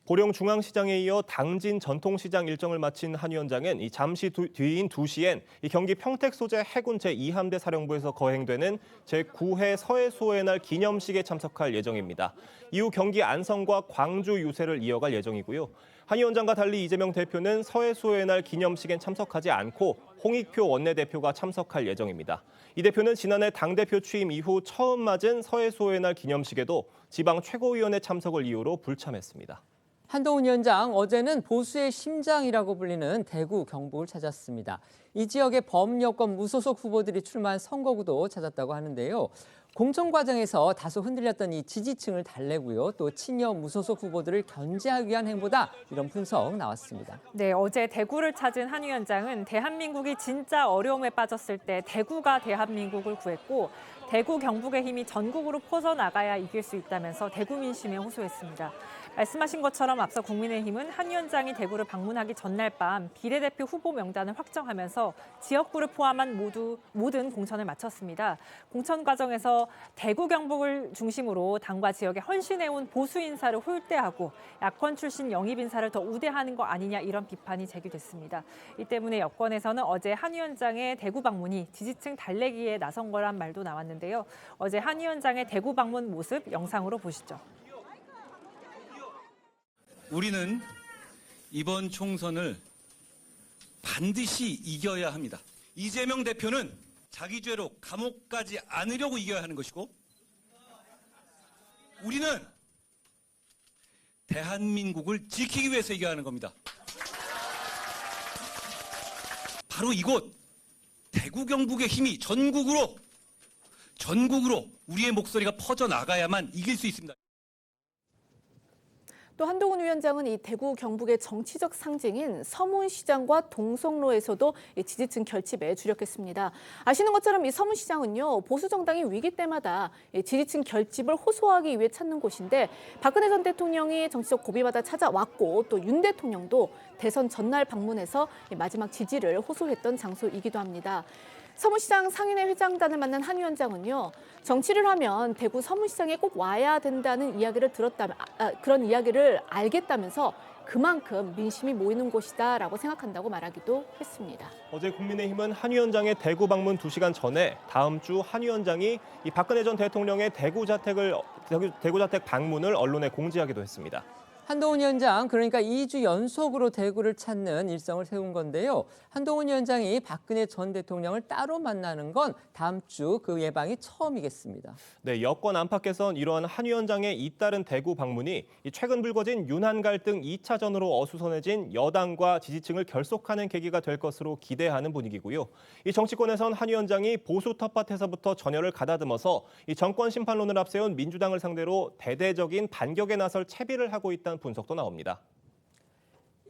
[SPEAKER 3] 보령 중앙시장에 이어 당진 전통시장 일정을 마친 한 위원장은 이 잠시 뒤인 2시엔 이 경기 평택 소재 해군 제2함대 사령부에서 거행되는 제9회 서해수호의 날 기념식에 참석할 예정입니다. 이후 경기 안성과 광주 유세를 이어갈 예정이고요. 한 위원장과 달리 이재명 대표는 서해수호의 날 기념식엔 참석하지 않고 홍익표 원내대표가 참석할 예정입니다. 이 대표는 지난해 당대표 취임 이후 처음 맞은 서해수호의 날 기념식에도 지방 최고위원회 참석을 이유로 불참했습니다.
[SPEAKER 1] 한동훈 위원장 어제는 보수의 심장이라고 불리는 대구, 경북을 찾았습니다. 이 지역의 범여권 무소속 후보들이 출마한 선거구도 찾았다고 하는데요. 공천 과정에서 다소 흔들렸던 이 지지층을 달래고요. 또 친여 무소속 후보들을 견제하기 위한 행보다 이런 분석 나왔습니다.
[SPEAKER 4] 네, 어제 대구를 찾은 한 위원장은 대한민국이 진짜 어려움에 빠졌을 때 대구가 대한민국을 구했고 대구, 경북의 힘이 전국으로 퍼져나가야 이길 수 있다면서 대구 민심에 호소했습니다. 말씀하신 것처럼 앞서 국민의힘은 한 위원장이 대구를 방문하기 전날 밤 비례대표 후보 명단을 확정하면서 지역구를 포함한 모든 공천을 마쳤습니다. 공천 과정에서 대구, 경북을 중심으로 당과 지역에 헌신해온 보수 인사를 홀대하고 야권 출신 영입 인사를 더 우대하는 거 아니냐 이런 비판이 제기됐습니다. 이 때문에 여권에서는 어제 한 위원장의 대구 방문이 지지층 달래기에 나선 거란 말도 나왔는데요. 어제 한 위원장의 대구 방문 모습 영상으로 보시죠.
[SPEAKER 19] 우리는 이번 총선을 반드시 이겨야 합니다. 이재명 대표는 자기 죄로 감옥 가지 않으려고 이겨야 하는 것이고 우리는 대한민국을 지키기 위해서 이겨야 하는 겁니다. 바로 이곳 대구 경북의 힘이 전국으로 우리의 목소리가 퍼져나가야만 이길 수 있습니다.
[SPEAKER 2] 또 한동훈 위원장은 이 대구 경북의 정치적 상징인 서문시장과 동성로에서도 지지층 결집에 주력했습니다. 아시는 것처럼 이 서문시장은요 보수 정당이 위기 때마다 지지층 결집을 호소하기 위해 찾는 곳인데 박근혜 전 대통령이 정치적 고비마다 찾아왔고 또 윤 대통령도 대선 전날 방문해서 마지막 지지를 호소했던 장소이기도 합니다. 서문시장 상인회 회장단을 만난 한 위원장은요. 정치를 하면 대구 서문시장에 꼭 와야 된다는 이야기를 들었다면 그런 이야기를 알겠다면서 그만큼 민심이 모이는 곳이다라고 생각한다고 말하기도 했습니다.
[SPEAKER 3] 어제 국민의힘은 한 위원장의 대구 방문 2시간 전에 다음 주 한 위원장이 이 박근혜 전 대통령의 대구 자택 방문을 언론에 공지하기도 했습니다.
[SPEAKER 1] 한동훈 위원장, 그러니까 2주 연속으로 대구를 찾는 일정을 세운 건데요. 한동훈 위원장이 박근혜 전 대통령을 따로 만나는 건 다음 주 그 예방이 처음이겠습니다.
[SPEAKER 3] 네, 여권 안팎에선 이러한 한 위원장의 잇따른 대구 방문이 최근 불거진 윤한 갈등 2차전으로 어수선해진 여당과 지지층을 결속하는 계기가 될 것으로 기대하는 분위기고요. 이 정치권에선 한 위원장이 보수 텃밭에서부터 전열을 가다듬어서 이 정권 심판론을 앞세운 민주당을 상대로 대대적인 반격에 나설 채비를 하고 있다는 분석도 나옵니다.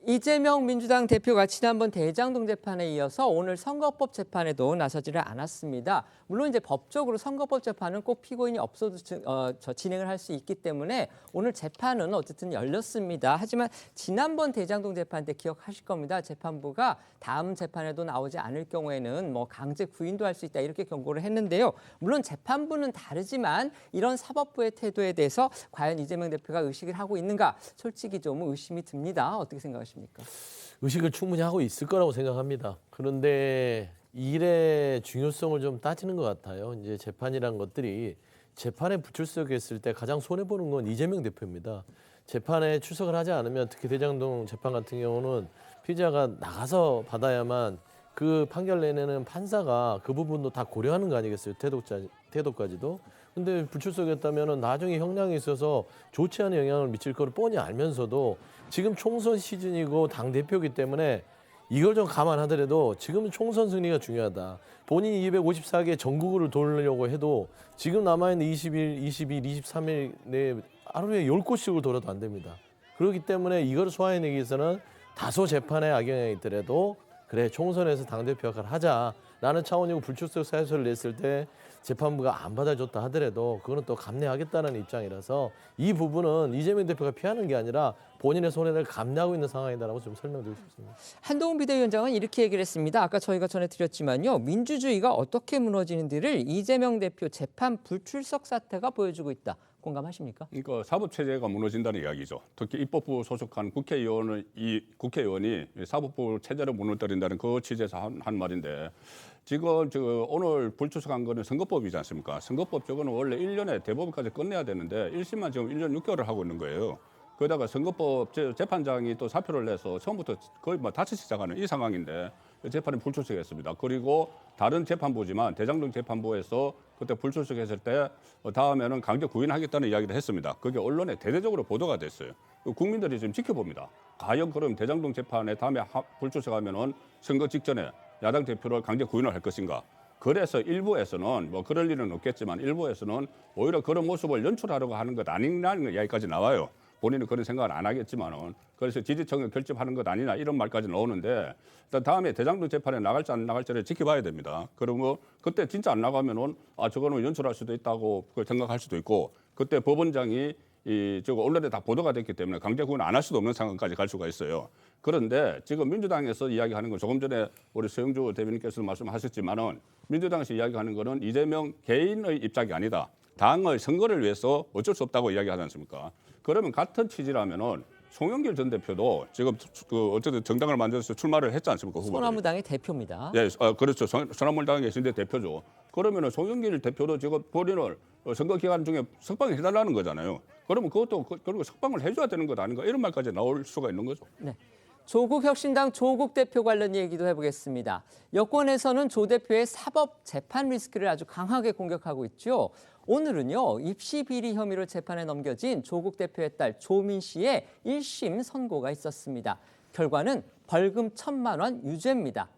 [SPEAKER 1] 이재명 민주당 대표가 지난번 대장동 재판에 이어서 오늘 선거법 재판에도 나서지를 않았습니다. 물론 이제 법적으로 선거법 재판은 꼭 피고인이 없어도 진행을 할 수 있기 때문에 오늘 재판은 어쨌든 열렸습니다. 하지만 지난번 대장동 재판 때 기억하실 겁니다. 재판부가 다음 재판에도 나오지 않을 경우에는 뭐 강제 구인도 할 수 있다 이렇게 경고를 했는데요. 물론 재판부는 다르지만 이런 사법부의 태도에 대해서 과연 이재명 대표가 의식을 하고 있는가 솔직히 좀 의심이 듭니다. 어떻게 생각하십니까?
[SPEAKER 13] 의식을 충분히 하고 있을 거라고 생각합니다. 그런데 일의 중요성을 좀 따지는 것 같아요. 이제 재판이란 것들이 재판에 불출석했을 때 가장 손해보는 건 이재명 대표입니다. 재판에 출석을 하지 않으면 특히 대장동 재판 같은 경우는 피의자가 나가서 받아야만 그 판결 내내는 판사가 그 부분도 다 고려하는 거 아니겠어요? 태도까지도. 근데 불출석했다면 나중에 형량이 있어서 좋지 않은 영향을 미칠 걸 뻔히 알면서도 지금 총선 시즌이고 당대표이기 때문에 이걸 좀 감안하더라도 지금은 총선 승리가 중요하다. 본인이 254개 전국을 돌려고 해도 지금 남아있는 20일, 22일, 23일 내에 하루에 10곳씩을 돌아도 안 됩니다. 그렇기 때문에 이걸 소화해내기 위해서는 다소 재판에 악영향이 있더라도 그래 총선에서 당대표 역할을 하자라는 차원이고 불출석 사유서를 냈을 때 재판부가 안 받아줬다 하더라도 그거는 또 감내하겠다는 입장이라서 이 부분은 이재명 대표가 피하는 게 아니라 본인의 손해를 감내하고 있는 상황이다라고 좀 설명드리고 싶습니다.
[SPEAKER 1] 한동훈 비대위원장은 이렇게 얘기를 했습니다. 아까 저희가 전해드렸지만요. 민주주의가 어떻게 무너지는지를 이재명 대표 재판 불출석 사태가 보여주고 있다. 공감하십니까?
[SPEAKER 14] 그러니까 사법 체제가 무너진다는 이야기죠. 특히 입법부 소속한 국회의원이 사법부 체제를 무너뜨린다는 그 취지에서 한 말인데 지금 오늘 불출석한 거는 선거법이지 않습니까? 선거법 저거는 원래 1년에 대법원까지 끝내야 되는데 1심만 지금 1년 6개월을 하고 있는 거예요. 거기다가 선거법 재판장이 또 사표를 내서 처음부터 거의 다시 시작하는 이 상황인데 재판에 불출석했습니다. 그리고 다른 재판부지만 대장동 재판부에서 그때 불출석했을 때 다음에는 강제 구인하겠다는 이야기를 했습니다. 그게 언론에 대대적으로 보도가 됐어요. 국민들이 지금 지켜봅니다. 과연 그럼 대장동 재판에 다음에 불출석하면은 선거 직전에 야당 대표를 강제 구인을 할 것인가? 그래서 일부에서는 뭐 그럴 일은 없겠지만 일부에서는 오히려 그런 모습을 연출하려고 하는 것 아니냐는 이야기까지 나와요. 본인은 그런 생각을 안 하겠지만은 그래서 지지층을 결집하는 것 아니냐 이런 말까지 나오는데 일단 다음에 대장동 재판에 나갈지 안 나갈지를 지켜봐야 됩니다. 그러면 그때 진짜 안 나가면은 저거는 연출할 수도 있다고 생각할 수도 있고 그때 법원장이 저거 언론에 다 보도가 됐기 때문에 강제 구인 안 할 수도 없는 상황까지 갈 수가 있어요. 그런데 지금 민주당에서 이야기하는 건 조금 전에 우리 서영주 대변인께서 말씀하셨지만은 민주당에서 이야기하는 거는 이재명 개인의 입장이 아니다. 당의 선거를 위해서 어쩔 수 없다고 이야기하지 않습니까? 그러면 같은 취지라면은 송영길 전 대표도 지금 어쨌든 정당을 만들어서 출마를 했지 않습니까? 후보들이.
[SPEAKER 1] 소나무당의 대표입니다.
[SPEAKER 14] 네, 그렇죠. 소나무당에 계신데 대표죠. 그러면은 송영길 대표도 지금 본인을 선거 기간 중에 석방을 해달라는 거잖아요. 그러면 그것도 그리고 석방을 해줘야 되는 것 아닌가 이런 말까지 나올 수가 있는 거죠.
[SPEAKER 1] 네. 조국 혁신당 조국 대표 관련 얘기도 해보겠습니다. 여권에서는 조 대표의 사법 재판 리스크를 아주 강하게 공격하고 있죠. 오늘은요. 입시 비리 혐의로 재판에 넘겨진 조국 대표의 딸 조민 씨의 1심 선고가 있었습니다. 결과는 벌금 1,000만 원 유죄입니다.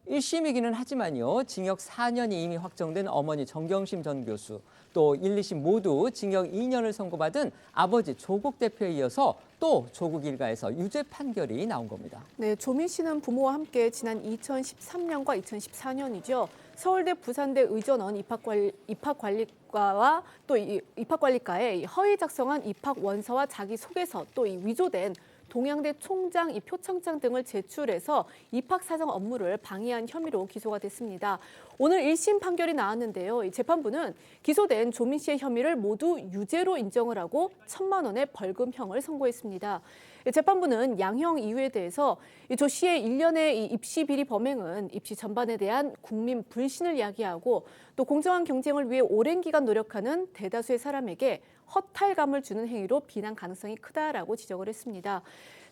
[SPEAKER 1] 1심이기는 하지만요. 징역 4년이 이미 확정된 어머니 정경심 전 교수, 또 1, 2심 모두 징역 2년을 선고받은 아버지 조국 대표에 이어서 또 조국 일가에서 유죄 판결이 나온 겁니다.
[SPEAKER 2] 네, 조민 씨는 부모와 함께 지난 2013년과 2014년이죠. 서울대 부산대 의전원 입학관리과와 또 입학관리과에 허위 작성한 입학 원서와 자기소개서 또 위조된 동양대 총장 표창장 등을 제출해서 입학 사정 업무를 방해한 혐의로 기소가 됐습니다. 오늘 1심 판결이 나왔는데요. 이 재판부는 기소된 조민 씨의 혐의를 모두 유죄로 인정을 하고 1,000만 원의 벌금형을 선고했습니다. 재판부는 양형 이유에 대해서 조 씨의 일련의 이 입시 비리 범행은 입시 전반에 대한 국민 불신을 야기하고 또 공정한 경쟁을 위해 오랜 기간 노력하는 대다수의 사람에게 허탈감을 주는 행위로 비난 가능성이 크다라고 지적을 했습니다.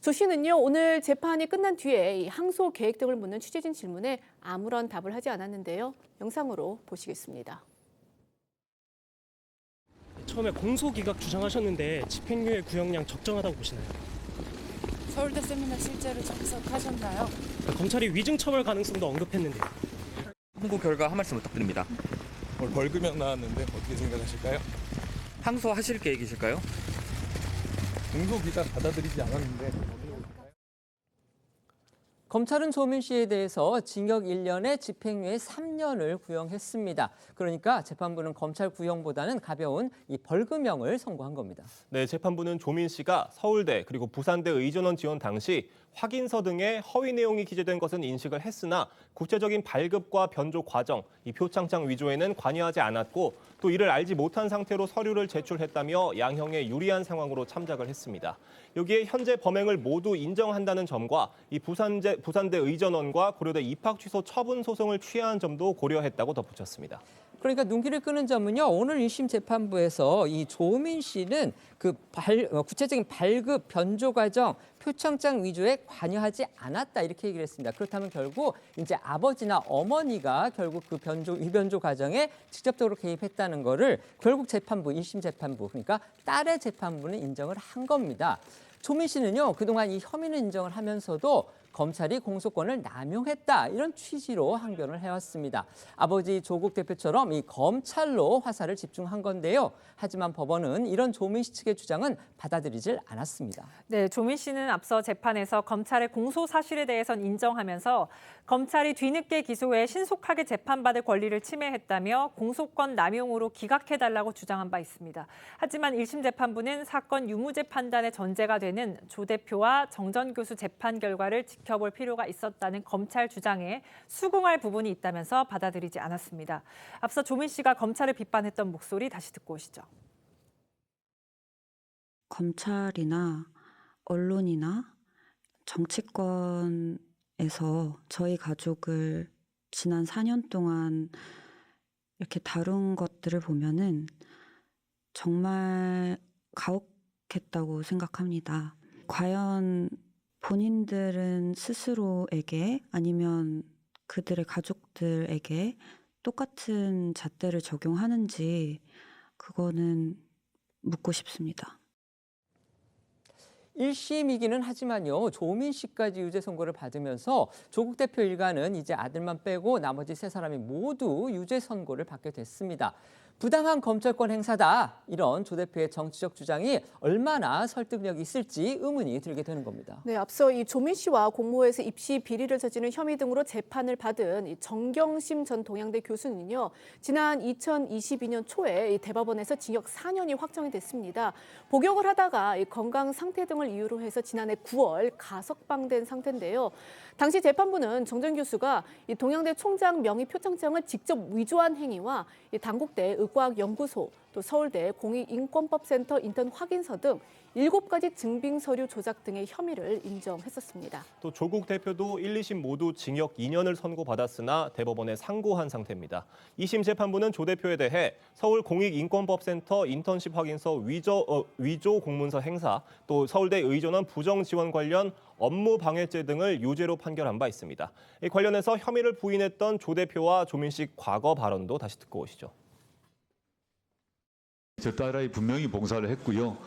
[SPEAKER 2] 조 씨는요, 오늘 재판이 끝난 뒤에 이 항소 계획 등을 묻는 취재진 질문에 아무런 답을 하지 않았는데요. 영상으로 보시겠습니다.
[SPEAKER 20] 처음에 공소기각 주장하셨는데 집행유예 구형량 적정하다고 보시나요?
[SPEAKER 21] 서울대 세미나 실제로 참석하셨나요?
[SPEAKER 20] 검찰이 위증처벌 가능성도 언급했는데요.
[SPEAKER 22] 항고 결과 한 말씀 부탁드립니다.
[SPEAKER 23] 오늘 벌금형 나왔는데 어떻게 생각하실까요?
[SPEAKER 22] 항소하실 계획이실까요?
[SPEAKER 23] 공소기각 받아들이지 않았는데.
[SPEAKER 1] 검찰은 조민 씨에 대해서 징역 1년에 집행유예 3년을 구형했습니다. 그러니까 재판부는 검찰 구형보다는 가벼운 이 벌금형을 선고한 겁니다.
[SPEAKER 3] 네, 재판부는 조민 씨가 서울대 그리고 부산대 의전원 지원 당시 확인서 등에 허위 내용이 기재된 것은 인식을 했으나 구체적인 발급과 변조 과정, 이 표창장 위조에는 관여하지 않았고 또 이를 알지 못한 상태로 서류를 제출했다며 양형에 유리한 상황으로 참작을 했습니다. 여기에 현재 범행을 모두 인정한다는 점과 이 부산대 의전원과 고려대 입학 취소 처분 소송을 취하한 점도 고려했다고 덧붙였습니다.
[SPEAKER 1] 그러니까 눈길을 끄는 점은요. 오늘 1심 재판부에서 이 조민 씨는 그 구체적인 발급, 변조 과정, 표창장 위조에 관여하지 않았다 이렇게 얘기를 했습니다. 그렇다면 결국 이제 아버지나 어머니가 결국 그 위변조 과정에 직접적으로 개입했다는 거를 결국 재판부, 1심 재판부, 그러니까 딸의 재판부는 인정을 한 겁니다. 조민 씨는요. 그동안 이 혐의는 인정을 하면서도 검찰이 공소권을 남용했다 이런 취지로 항변을 해왔습니다. 아버지 조국 대표처럼 이 검찰로 화살을 집중한 건데요. 하지만 법원은 이런 조민 씨 측의 주장은 받아들이질 않았습니다.
[SPEAKER 4] 네, 조민 씨는 앞서 재판에서 검찰의 공소 사실에 대해선 인정하면서 검찰이 뒤늦게 기소해 신속하게 재판받을 권리를 침해했다며 공소권 남용으로 기각해달라고 주장한 바 있습니다. 하지만 1심 재판부는 사건 유무죄 판단의 전제가 되는 조 대표와 정전 교수 재판 결과를 지켜볼 필요가 있었다는 검찰 주장에 수긍할 부분이 있다면서 받아들이지 않았습니다. 앞서 조민 씨가 검찰을 비판했던 목소리 다시 듣고 오시죠.
[SPEAKER 24] 검찰이나 언론이나 정치권에서 저희 가족을 지난 4년 동안 이렇게 다룬 것들을 보면은 정말 가혹했다고 생각합니다. 과연 본인들은 스스로에게 아니면 그들의 가족들에게 똑같은 잣대를 적용하는지 그거는 묻고 싶습니다.
[SPEAKER 1] 1심이기는 하지만요. 조민 씨까지 유죄 선고를 받으면서 조국 대표 일가는 이제 아들만 빼고 나머지 3사람이 모두 유죄 선고를 받게 됐습니다. 부당한 검찰권 행사다. 이런 조 대표의 정치적 주장이 얼마나 설득력이 있을지 의문이 들게 되는 겁니다.
[SPEAKER 2] 네, 앞서 이 조민 씨와 공모해서 입시 비리를 저지른 혐의 등으로 재판을 받은 이 정경심 전 동양대 교수는요. 지난 2022년 초에 이 대법원에서 징역 4년이 확정이 됐습니다. 복역을 하다가 이 건강 상태 등을 이유로 해서 지난해 9월 가석방된 상태인데요. 당시 재판부는 정 전 교수가 이 동양대 총장 명의 표창장을 직접 위조한 행위와 이 단국대 의과학연구소, 또 서울대 공익인권법센터 인턴 확인서 등 7가지 증빙 서류 조작 등의 혐의를 인정했었습니다.
[SPEAKER 3] 또 조국 대표도 1, 2심 모두 징역 2년을 선고받았으나 대법원에 상고한 상태입니다. 2심 재판부는 조 대표에 대해 서울 공익인권법센터 인턴십 확인서 위조 공문서 행사, 또 서울대 의전원 부정 지원 관련 업무 방해죄 등을 유죄로 판결한 바 있습니다. 이 관련해서 혐의를 부인했던 조 대표와 조민 씨 과거 발언도 다시 듣고 오시죠.
[SPEAKER 25] 저 딸아이 분명히 봉사를 했고요.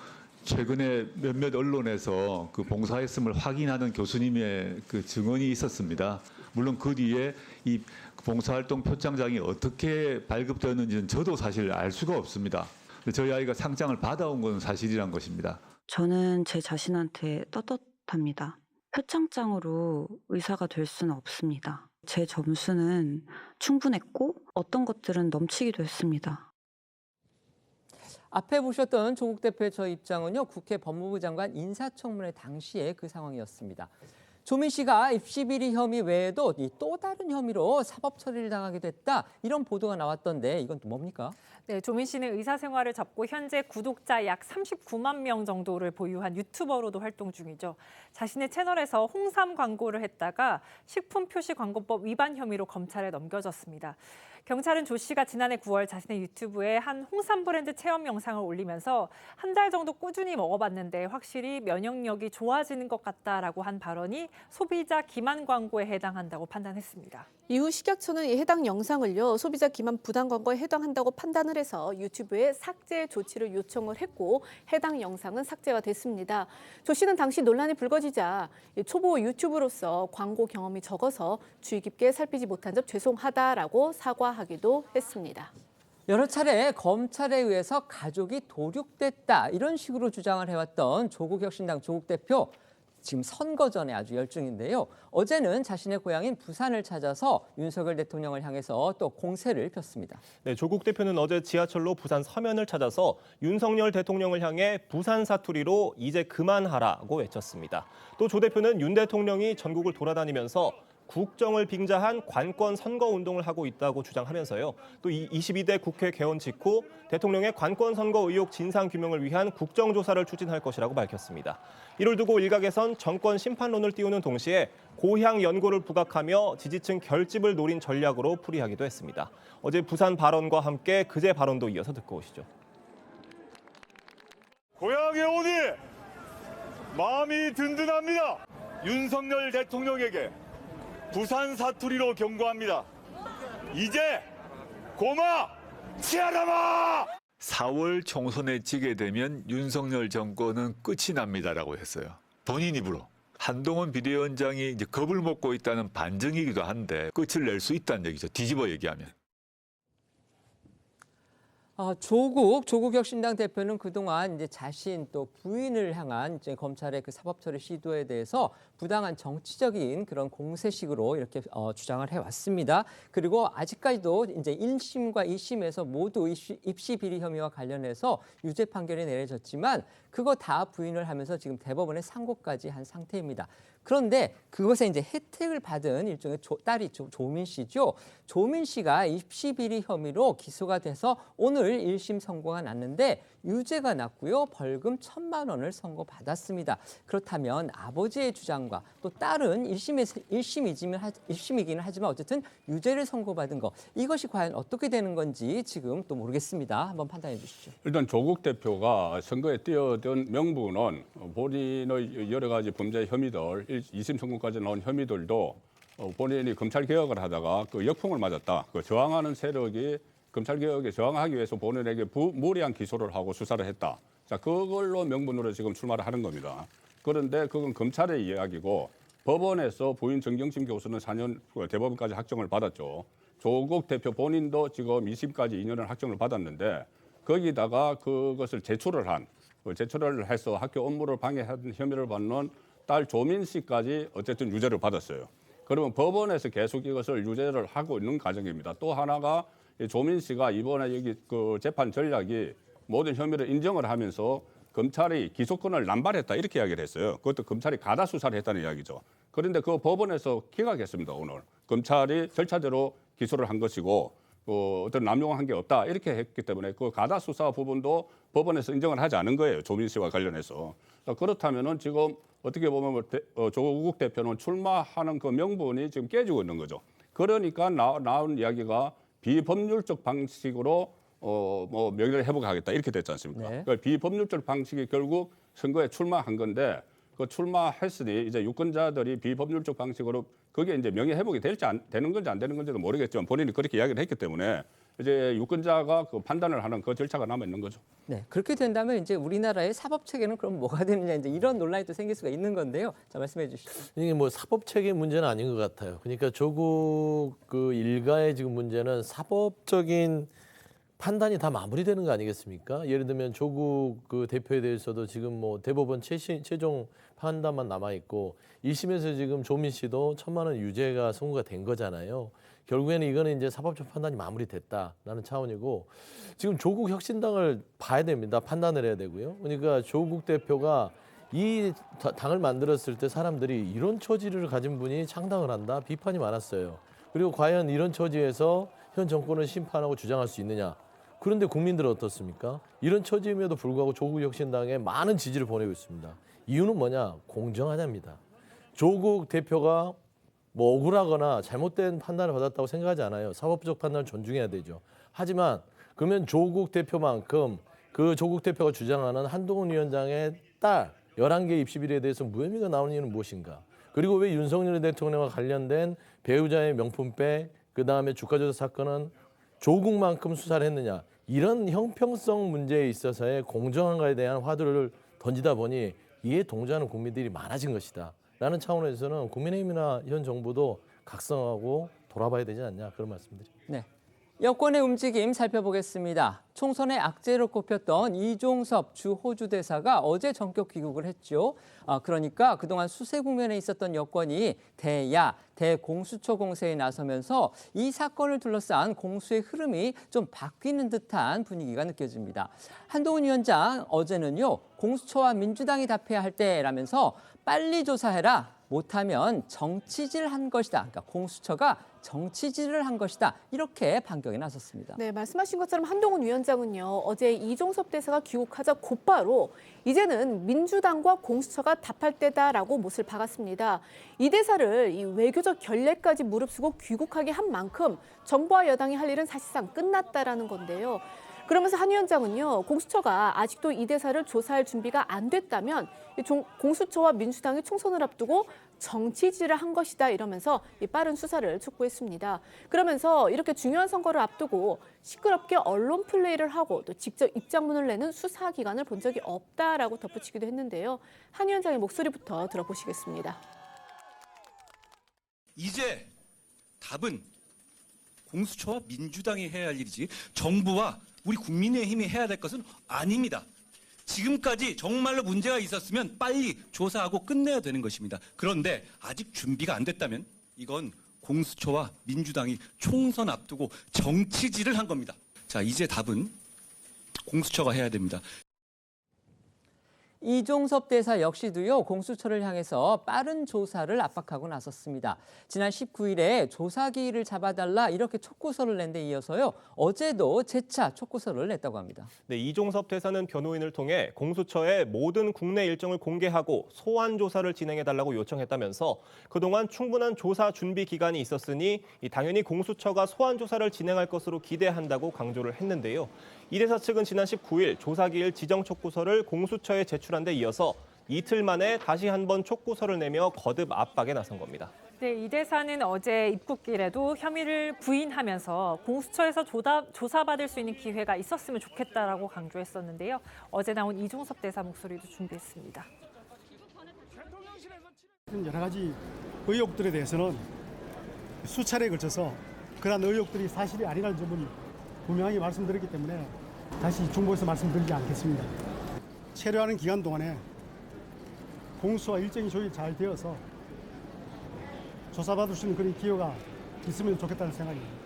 [SPEAKER 25] 최근에 몇몇 언론에서 그 봉사했음을 확인하는 교수님의 그 증언이 있었습니다. 물론 그 뒤에 이 봉사활동 표창장이 어떻게 발급되었는지는 저도 사실 알 수가 없습니다. 저희 아이가 상장을 받아온 건 사실이란 것입니다.
[SPEAKER 24] 저는 제 자신한테 떳떳합니다. 표창장으로 의사가 될 수는 없습니다. 제 점수는 충분했고 어떤 것들은 넘치기도 했습니다.
[SPEAKER 1] 앞에 보셨던 조국 대표의 저 입장은요. 국회 법무부 장관 인사청문회 당시의 그 상황이었습니다. 조민 씨가 입시 비리 혐의 외에도 또 다른 혐의로 사법 처리를 당하게 됐다. 이런 보도가 나왔던데 이건 또 뭡니까?
[SPEAKER 4] 네, 조민 씨는 의사 생활을 접고 현재 구독자 약 39만 명 정도를 보유한 유튜버로도 활동 중이죠. 자신의 채널에서 홍삼 광고를 했다가 식품표시광고법 위반 혐의로 검찰에 넘겨졌습니다. 경찰은 조 씨가 지난해 9월 자신의 유튜브에 한 홍삼 브랜드 체험 영상을 올리면서 한 달 정도 꾸준히 먹어봤는데 확실히 면역력이 좋아지는 것 같다라고 한 발언이 소비자 기만 광고에 해당한다고 판단했습니다.
[SPEAKER 2] 이후 식약처는 이 해당 영상을요, 소비자 기만 부당 광고에 해당한다고 판단을 해서 유튜브에 삭제 조치를 요청을 했고 해당 영상은 삭제가 됐습니다. 조 씨는 당시 논란이 불거지자 초보 유튜브로서 광고 경험이 적어서 주의 깊게 살피지 못한 점 죄송하다라고 사과하기도 했습니다.
[SPEAKER 1] 여러 차례 검찰에 의해서 가족이 도륙됐다 이런 식으로 주장을 해왔던 조국혁신당 조국 대표 지금 선거 전에 아주 열중인데요. 어제는 자신의 고향인 부산을 찾아서 윤석열 대통령을 향해서 또 공세를 폈습니다.
[SPEAKER 3] 네, 조국 대표는 어제 지하철로 부산 서면을 찾아서 윤석열 대통령을 향해 부산 사투리로 이제 그만하라고 외쳤습니다. 또 조 대표는 윤 대통령이 전국을 돌아다니면서 국정을 빙자한 관권 선거 운동을 하고 있다고 주장하면서요. 또 22대 국회 개원 직후 대통령의 관권 선거 의혹 진상 규명을 위한 국정조사를 추진할 것이라고 밝혔습니다. 이를 두고 일각에선 정권 심판론을 띄우는 동시에 고향 연고를 부각하며 지지층 결집을 노린 전략으로 풀이하기도 했습니다. 어제 부산 발언과 함께 그제 발언도 이어서 듣고 오시죠.
[SPEAKER 5] 고향에 오니 마음이 든든합니다. 윤석열 대통령에게 부산 사투리로 경고합니다. 이제 고마 치아라마!
[SPEAKER 25] 4월 총선에 지게 되면 윤석열 정권은 끝이 납니다라고 했어요. 본인 입으로. 한동훈 비대위원장이 이제 겁을 먹고 있다는 반증이기도 한데 끝을 낼 수 있다는 얘기죠. 뒤집어 얘기하면.
[SPEAKER 1] 조국혁신당 대표는 그동안 이제 자신 또 부인을 향한 이제 검찰의 그 사법처리 시도에 대해서 부당한 정치적인 그런 공세식으로 이렇게 주장을 해왔습니다. 그리고 아직까지도 이제 1심과 2심에서 모두 입시 비리 혐의와 관련해서 유죄 판결이 내려졌지만 그거 다 부인을 하면서 지금 대법원에 상고까지 한 상태입니다. 그런데 그것에 이제 혜택을 받은 일종의 딸이 조민 씨죠. 조민 씨가 입시 비리 혐의로 기소가 돼서 오늘 1심 선고가 났는데 유죄가 났고요. 벌금 1,000만 원을 선고받았습니다. 그렇다면 아버지의 주장과 또 딸은 1심이기는 하지만 어쨌든 유죄를 선고받은 거 이것이 과연 어떻게 되는 건지 지금 또 모르겠습니다. 한번 판단해 주시죠.
[SPEAKER 14] 일단 조국 대표가 선거에 뛰어든 명분은 본인의 여러 가지 범죄 혐의들, 2심 선고까지 나온 혐의들도 본인이 검찰 개혁을 하다가 그 역풍을 맞았다. 그 저항하는 세력이 검찰 개혁에 저항하기 위해서 본인에게 무리한 기소를 하고 수사를 했다. 자, 그걸로 명분으로 지금 출마를 하는 겁니다. 그런데 그건 검찰의 이야기고 법원에서 부인 정경심 교수는 4년 대법원까지 확정을 받았죠. 조국 대표 본인도 지금 2심까지 2년을 확정을 받았는데 거기다가 그것을 제출을 해서 학교 업무를 방해한 혐의를 받는 딸 조민 씨까지 어쨌든 유죄를 받았어요. 그러면 법원에서 계속 이것을 유죄를 하고 있는 과정입니다. 또 하나가 조민 씨가 이번에 여기 그 재판 전략이 모든 혐의를 인정을 하면서 검찰이 기소권을 남발했다 이렇게 이야기를 했어요. 그것도 검찰이 가다 수사를 했다는 이야기죠. 그런데 그 법원에서 기각했습니다. 오늘 검찰이 절차대로 기소를 한 것이고 어떤 남용한 게 없다 이렇게 했기 때문에 그 가다 수사 부분도 법원에서 인정을 하지 않은 거예요. 조민 씨와 관련해서. 그렇다면은 지금 어떻게 보면 조국 대표는 출마하는 그 명분이 지금 깨지고 있는 거죠. 그러니까 나온 이야기가 비법률적 방식으로 명예를 회복하겠다 이렇게 됐지 않습니까? 네. 그러니까 비법률적 방식이 결국 선거에 출마한 건데 그 출마했으니 이제 유권자들이 비법률적 방식으로 그게 이제 명예 회복이 되는 건지 안 되는 건지도 모르겠지만 본인이 그렇게 이야기를 했기 때문에 이제 유권자가 그 판단을 하는 그 절차가 남아 있는 거죠.
[SPEAKER 1] 네, 그렇게 된다면 이제 우리나라의 사법 체계는 그럼 뭐가 되느냐 이제 이런 논란이 또 생길 수가 있는 건데요. 자, 말씀해 주시죠.
[SPEAKER 13] 이게 뭐 사법 체계 문제는 아닌 것 같아요. 그러니까 조국 그 일가의 지금 문제는 사법적인 판단이 다 마무리되는 거 아니겠습니까? 예를 들면 조국 그 대표에 대해서도 지금 뭐 대법원 최종 판단만 남아 있고 1심에서 지금 조민 씨도 1,000만 원 유죄가 선고가 된 거잖아요. 결국에는 이거는 이제 사법적 판단이 마무리됐다라는 차원이고 지금 조국 혁신당을 봐야 됩니다. 판단을 해야 되고요. 그러니까 조국 대표가 이 당을 만들었을 때 사람들이 이런 처지를 가진 분이 창당을 한다 비판이 많았어요. 그리고 과연 이런 처지에서 현 정권을 심판하고 주장할 수 있느냐? 그런데 국민들은 어떻습니까? 이런 처지임에도 불구하고 조국 혁신당에 많은 지지를 보내고 있습니다. 이유는 뭐냐? 공정하냐입니다. 조국 대표가 뭐 억울하거나 잘못된 판단을 받았다고 생각하지 않아요. 사법적 판단을 존중해야 되죠. 하지만 그러면 조국 대표만큼 그 조국 대표가 주장하는 한동훈 위원장의 딸 11개 입시 비리에 대해서 무혐의가 나오는 이유는 무엇인가? 그리고 왜 윤석열 대통령과 관련된 배우자의 명품백, 그다음에 주가조사 사건은 조국만큼 수사를 했느냐? 이런 형평성 문제에 있어서의 공정한가에 대한 화두를 던지다 보니 이에 동조하는 국민들이 많아진 것이다. 라는 차원에서는 국민의힘이나 현 정부도 각성하고 돌아봐야 되지 않냐 그런 말씀드립니다.
[SPEAKER 1] 네. 여권의 움직임 살펴보겠습니다. 총선의 악재로 꼽혔던 이종섭 주 호주 대사가 어제 전격 귀국을 했죠. 그러니까 그동안 수세 국면에 있었던 여권이 대야, 대공수처 공세에 나서면서 이 사건을 둘러싼 공수의 흐름이 좀 바뀌는 듯한 분위기가 느껴집니다. 한동훈 위원장 어제는요. 공수처와 민주당이 답해야 할 때라면서 빨리 조사해라. 못하면 정치질한 것이다. 그러니까 공수처가 정치질을 한 것이다. 이렇게 반격에 나섰습니다.
[SPEAKER 2] 네, 말씀하신 것처럼 한동훈 위원장은요. 어제 이종섭 대사가 귀국하자 곧바로 이제는 민주당과 공수처가 답할 때다라고 못을 박았습니다. 이 대사를 이 외교적 결례까지 무릅쓰고 귀국하게 한 만큼 정부와 여당이 할 일은 사실상 끝났다라는 건데요. 그러면서 한 위원장은요. 공수처가 아직도 이 대사를 조사할 준비가 안 됐다면 공수처와 민주당이 총선을 앞두고 정치질을 한 것이다 이러면서 빠른 수사를 촉구했습니다. 그러면서 이렇게 중요한 선거를 앞두고 시끄럽게 언론 플레이를 하고 또 직접 입장문을 내는 수사기관을 본 적이 없다라고 덧붙이기도 했는데요. 한 위원장의 목소리부터 들어보시겠습니다.
[SPEAKER 6] 이제 답은 공수처와 민주당이 해야 할 일이지 정부와 우리 국민의힘이 해야 될 것은 아닙니다. 지금까지 정말로 문제가 있었으면 빨리 조사하고 끝내야 되는 것입니다. 그런데 아직 준비가 안 됐다면 이건 공수처와 민주당이 총선 앞두고 정치질을 한 겁니다. 자, 이제 답은 공수처가 해야 됩니다.
[SPEAKER 1] 이종섭 대사 역시도요. 공수처를 향해서 빠른 조사를 압박하고 나섰습니다. 지난 19일에 조사기일을 잡아달라 이렇게 촉구서를 낸 데 이어서요. 어제도 재차 촉구서를 냈다고 합니다.
[SPEAKER 3] 네, 이종섭 대사는 변호인을 통해 공수처의 모든 국내 일정을 공개하고 소환 조사를 진행해달라고 요청했다면서 그동안 충분한 조사 준비 기간이 있었으니 당연히 공수처가 소환 조사를 진행할 것으로 기대한다고 강조를 했는데요. 이 대사 측은 지난 19일 조사기일 지정 촉구서를 공수처에 제출한 데 이어서 이틀 만에 다시 한번 촉구서를 내며 거듭 압박에 나선 겁니다.
[SPEAKER 4] 네, 이 대사는 어제 입국길에도 혐의를 부인하면서 공수처에서 조사받을 수 있는 기회가 있었으면 좋겠다라고 강조했었는데요. 어제 나온 이종섭 대사 목소리도 준비했습니다.
[SPEAKER 7] 여러 가지 의혹들에 대해서는 수차례에 걸쳐서 그러한 의혹들이 사실이 아니라는 점은 분명하게 말씀드렸기 때문에 다시 중복해서 말씀드리지 않겠습니다. 체류하는 기간 동안에 공수와 일정이 조율이 잘 되어서 조사받을 수 있는 그런 기회가 있으면 좋겠다는 생각입니다.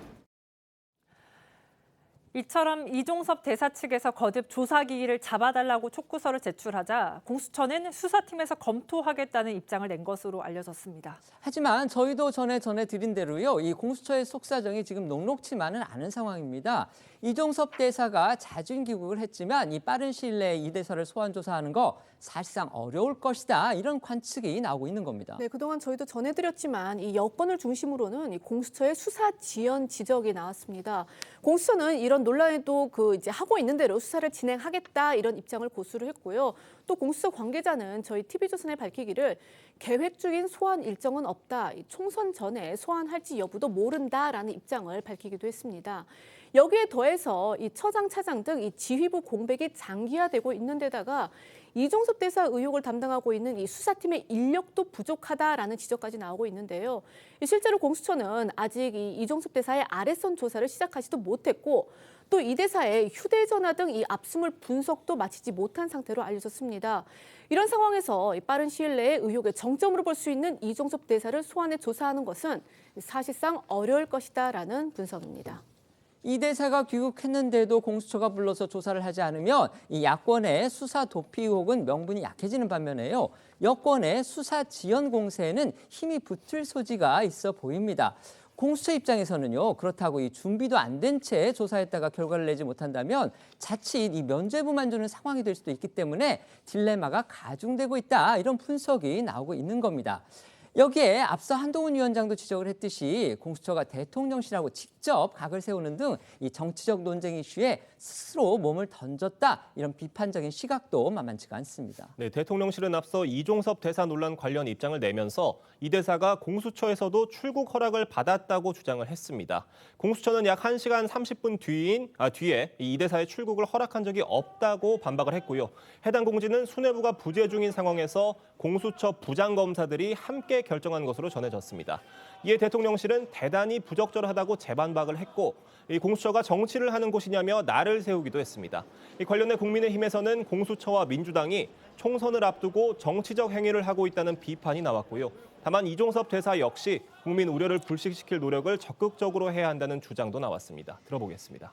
[SPEAKER 4] 이처럼 이종섭 대사 측에서 거듭 조사기일을 잡아달라고 촉구서를 제출하자 공수처는 수사팀에서 검토하겠다는 입장을 낸 것으로 알려졌습니다.
[SPEAKER 1] 하지만 저희도 전해드린 대로요. 이 공수처의 속사정이 지금 녹록치만은 않은 상황입니다. 이종섭 대사가 자진 귀국을 했지만 이 빠른 시일 내에 이 대사를 소환 조사하는 거 사실상 어려울 것이다. 이런 관측이 나오고 있는 겁니다.
[SPEAKER 2] 네, 그동안 저희도 전해드렸지만 이 여권을 중심으로는 이 공수처의 수사 지연 지적이 나왔습니다. 공수처는 이런 논란에도 이제 하고 있는 대로 수사를 진행하겠다 이런 입장을 고수를 했고요. 또 공수처 관계자는 저희 TV조선에 밝히기를 계획 중인 소환 일정은 없다. 총선 전에 소환할지 여부도 모른다라는 입장을 밝히기도 했습니다. 여기에 더해서 이 처장, 차장 등 이 지휘부 공백이 장기화되고 있는 데다가 이종섭 대사 의혹을 담당하고 있는 이 수사팀의 인력도 부족하다라는 지적까지 나오고 있는데요. 실제로 공수처는 아직 이 이종섭 대사의 아래선 조사를 시작하지도 못했고 또 이 대사의 휴대전화 등 이 압수물 분석도 마치지 못한 상태로 알려졌습니다. 이런 상황에서 빠른 시일 내에 의혹의 정점으로 볼 수 있는 이종섭 대사를 소환해 조사하는 것은 사실상 어려울 것이다라는 분석입니다.
[SPEAKER 1] 이 대사가 귀국했는데도 공수처가 불러서 조사를 하지 않으면 이 야권의 수사 도피 의혹은 명분이 약해지는 반면에요. 여권의 수사 지연 공세에는 힘이 붙을 소지가 있어 보입니다. 공수처 입장에서는요, 그렇다고 이 준비도 안 된 채 조사했다가 결과를 내지 못한다면 자칫 이 면죄부만 주는 상황이 될 수도 있기 때문에 딜레마가 가중되고 있다, 이런 분석이 나오고 있는 겁니다. 여기에 앞서 한동훈 위원장도 지적을 했듯이 공수처가 대통령실하고 직접 각을 세우는 등 이 정치적 논쟁 이슈에 스스로 몸을 던졌다, 이런 비판적인 시각도 만만치가 않습니다.
[SPEAKER 3] 네, 대통령실은 앞서 이종섭 대사 논란 관련 입장을 내면서 이 대사가 공수처에서도 출국 허락을 받았다고 주장을 했습니다. 공수처는 약 1시간 30분 뒤에 이 대사의 출국을 허락한 적이 없다고 반박을 했고요. 해당 공지는 수뇌부가 부재 중인 상황에서 공수처 부장검사들이 함께 결정한 것으로 전해졌습니다. 이에 대통령실은 대단히 부적절하다고 재반박을 했고, 이 공수처가 정치를 하는 곳이냐며 날을 세우기도 했습니다. 이 관련해 국민의힘에서는 공수처와 민주당이 총선을 앞두고 정치적 행위를 하고 있다는 비판이 나왔고요. 다만 이종섭 대사 역시 국민 우려를 불식시킬 노력을 적극적으로 해야 한다는 주장도 나왔습니다. 들어보겠습니다.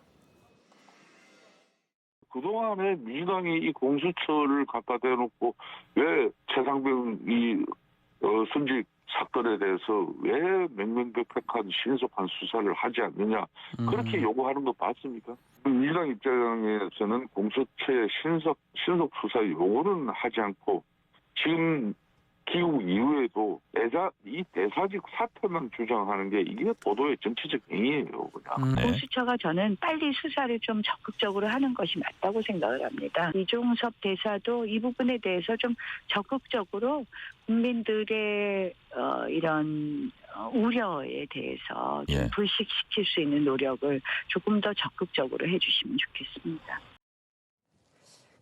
[SPEAKER 8] 그동안에 민주당이 이 공수처를 갖다 대놓고 왜 최상병 순직 사건에 대해서 왜 명명백백한 신속한 수사를 하지 않느냐, 그렇게 요구하는 거 봤습니까? 민주당 입장에서는 공수처의 신속 수사 요구는 하지 않고 지금 기국 이후에도 이 대사직 사퇴만 주장하는 게 이게 보도의 정치적 행위예요, 그냥.
[SPEAKER 9] 공수처가 저는 빨리 수사를 좀 적극적으로 하는 것이 맞다고 생각을 합니다. 이종섭 대사도 이 부분에 대해서 좀 적극적으로 국민들의 이런 우려에 대해서 좀 불식시킬 수 있는 노력을 조금 더 적극적으로 해주시면 좋겠습니다.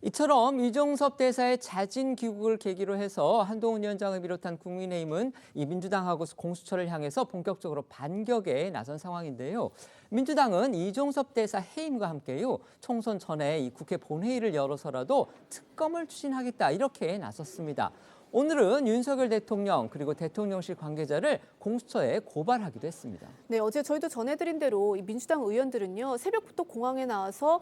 [SPEAKER 1] 이처럼 이종섭 대사의 자진 귀국을 계기로 해서 한동훈 위원장을 비롯한 국민의힘은 이 민주당하고 공수처를 향해서 본격적으로 반격에 나선 상황인데요. 민주당은 이종섭 대사 해임과 함께요, 총선 전에 이 국회 본회의를 열어서라도 특검을 추진하겠다, 이렇게 나섰습니다. 오늘은 윤석열 대통령 그리고 대통령실 관계자를 공수처에 고발하기도 했습니다.
[SPEAKER 2] 네, 어제 저희도 전해드린 대로 이 민주당 의원들은요, 새벽부터 공항에 나와서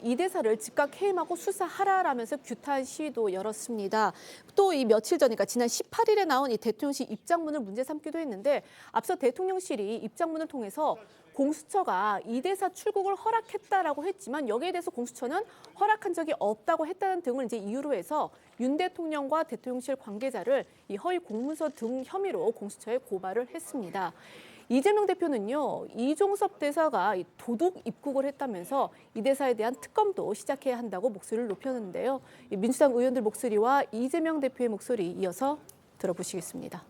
[SPEAKER 2] 이 대사를 즉각 해임하고 수사하라라면서 규탄 시위도 열었습니다. 또 이 며칠 전이니까 지난 18일에 나온 이 대통령실 입장문을 문제 삼기도 했는데, 앞서 대통령실이 입장문을 통해서 공수처가 이 대사 출국을 허락했다라고 했지만 여기에 대해서 공수처는 허락한 적이 없다고 했다는 등을 이제 이유로 해서 윤 대통령과 대통령실 관계자를 이 허위 공문서 등 혐의로 공수처에 고발을 했습니다. 이재명 대표는요, 이종섭 대사가 도둑 입국을 했다면서 이 대사에 대한 특검도 시작해야 한다고 목소리를 높였는데요. 민주당 의원들 목소리와 이재명 대표의 목소리 이어서 들어보시겠습니다.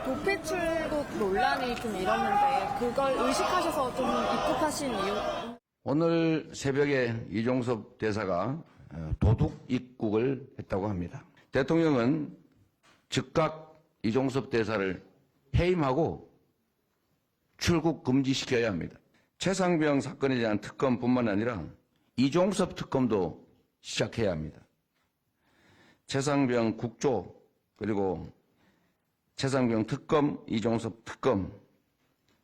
[SPEAKER 10] 도피 출국 논란이 좀 일었는데 그걸 의식하셔서 좀 입국하신 이유?
[SPEAKER 17] 오늘 새벽에 이종섭 대사가 도둑 입국을 했다고 합니다. 대통령은 즉각 이종섭 대사를 해임하고 출국 금지시켜야 합니다. 최상병 사건에 대한 특검뿐만 아니라 이종섭 특검도 시작해야 합니다. 최상병 국조 그리고 최상병 특검, 이종섭 특검,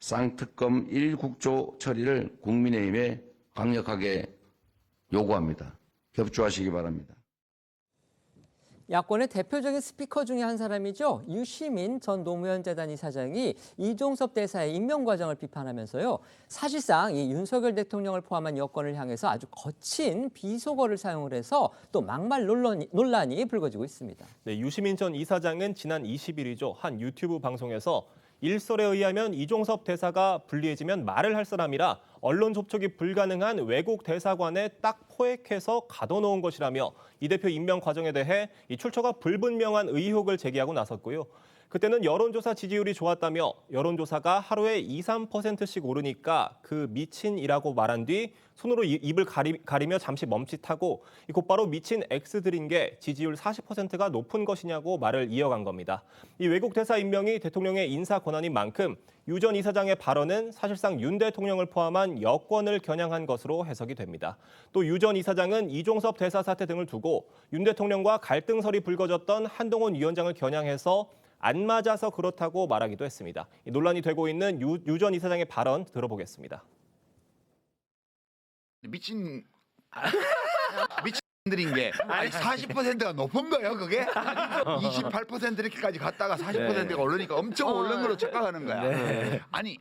[SPEAKER 17] 쌍특검 1국조 처리를 국민의힘에 강력하게 요구합니다. 협조하시기 바랍니다.
[SPEAKER 1] 야권의 대표적인 스피커 중에 한 사람이죠. 유시민 전 노무현 재단 이사장이 이종섭 대사의 임명 과정을 비판하면서요, 사실상 이 윤석열 대통령을 포함한 여권을 향해서 아주 거친 비속어를 사용을 해서 또 막말 논란이 불거지고 있습니다.
[SPEAKER 3] 네, 유시민 전 이사장은 지난 20일이죠. 한 유튜브 방송에서 일설에 의하면 이종섭 대사가 불리해지면 말을 할 사람이라 언론 접촉이 불가능한 외국 대사관에 딱 포획해서 가둬놓은 것이라며 이 대표 임명 과정에 대해 이 출처가 불분명한 의혹을 제기하고 나섰고요. 그때는 여론조사 지지율이 좋았다며 여론조사가 하루에 2, 3%씩 오르니까 그 미친이라고 말한 뒤 손으로 입을 가리며 잠시 멈칫하고 곧바로 미친 X들인 게 지지율 40%가 높은 것이냐고 말을 이어간 겁니다. 이 외국 대사 임명이 대통령의 인사 권한인 만큼 유 전 이사장의 발언은 사실상 윤 대통령을 포함한 여권을 겨냥한 것으로 해석이 됩니다. 또 유 전 이사장은 이종섭 대사 사태 등을 두고 윤 대통령과 갈등설이 불거졌던 한동훈 위원장을 겨냥해서 안 맞아서 그렇다고 말하기도 했습니다. 논란이 되고 있는 유 전 이사장의 발언 들어보겠습니다.
[SPEAKER 11] 미친 미친들인 게 아니 40%가 높은 거예요 그게? 28% 이렇게까지 갔다가 40%가 오르니까 엄청 오른 걸로 착각하는 거야. 아니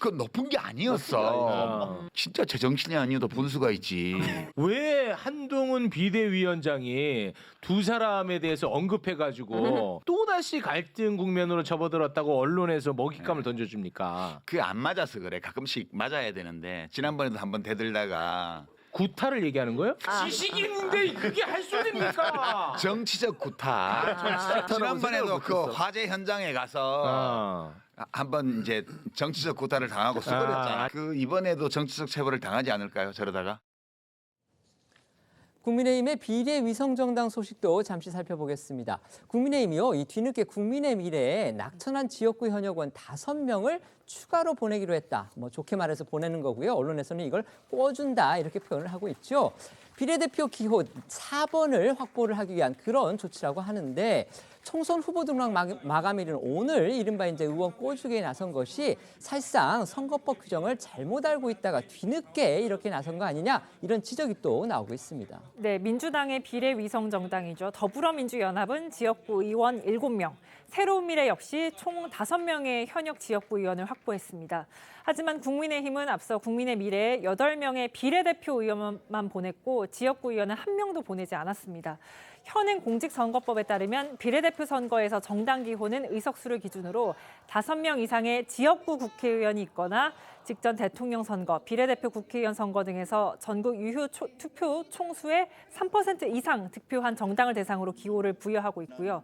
[SPEAKER 11] 그 높은 게 아니었어. 진짜 제정신이 아니어도 분수가 있지.
[SPEAKER 12] 왜 한동훈 비대위원장이 두 사람에 대해서 언급해가지고 또다시 갈등 국면으로 접어들었다고 언론에서 먹잇감을 던져줍니까?
[SPEAKER 11] 그게 안 맞아서 그래. 가끔씩 맞아야 되는데 지난번에도 한번 대들다가
[SPEAKER 12] 구타를 얘기하는 거예요? 지식인인데 그게 할 소리입니까?
[SPEAKER 11] 정치적 구타. 지난번에도 그 화재 현장에 가서 한번 이제 정치적 구타를 당하고 수그렸잖아. 그 이번에도 정치적 체벌을 당하지 않을까요? 저러다가.
[SPEAKER 1] 국민의힘의 비례위성정당 소식도 잠시 살펴보겠습니다. 국민의힘이요, 이 뒤늦게 국민의 미래에 낙천한 지역구 현역원 5명을 추가로 보내기로 했다. 뭐 좋게 말해서 보내는 거고요. 언론에서는 이걸 꿔준다 이렇게 표현을 하고 있죠. 비례대표 기호 4번을 확보를 하기 위한 그런 조치라고 하는데 총선 후보 등록 마감일은 오늘 이른바 이제 의원 꿔주기에 나선 것이 사실상 선거법 규정을 잘못 알고 있다가 뒤늦게 이렇게 나선 거 아니냐 이런 지적이 또 나오고 있습니다.
[SPEAKER 4] 네, 민주당의 비례위성 정당이죠. 더불어민주연합은 지역구 의원 7명, 새로운미래 역시 총 5명의 현역 지역구 의원을 확보했습니다. 하지만 국민의힘은 앞서 국민의미래에 8명의 비례대표 의원만 보냈고 지역구 의원은 1명도 보내지 않았습니다. 현행 공직선거법에 따르면 비례대표 선거에서 정당 기호는 의석수를 기준으로 5명 이상의 지역구 국회의원이 있거나 직전 대통령 선거, 비례대표 국회의원 선거 등에서 전국 유효 투표 총수의 3% 이상 득표한 정당을 대상으로 기호를 부여하고 있고요.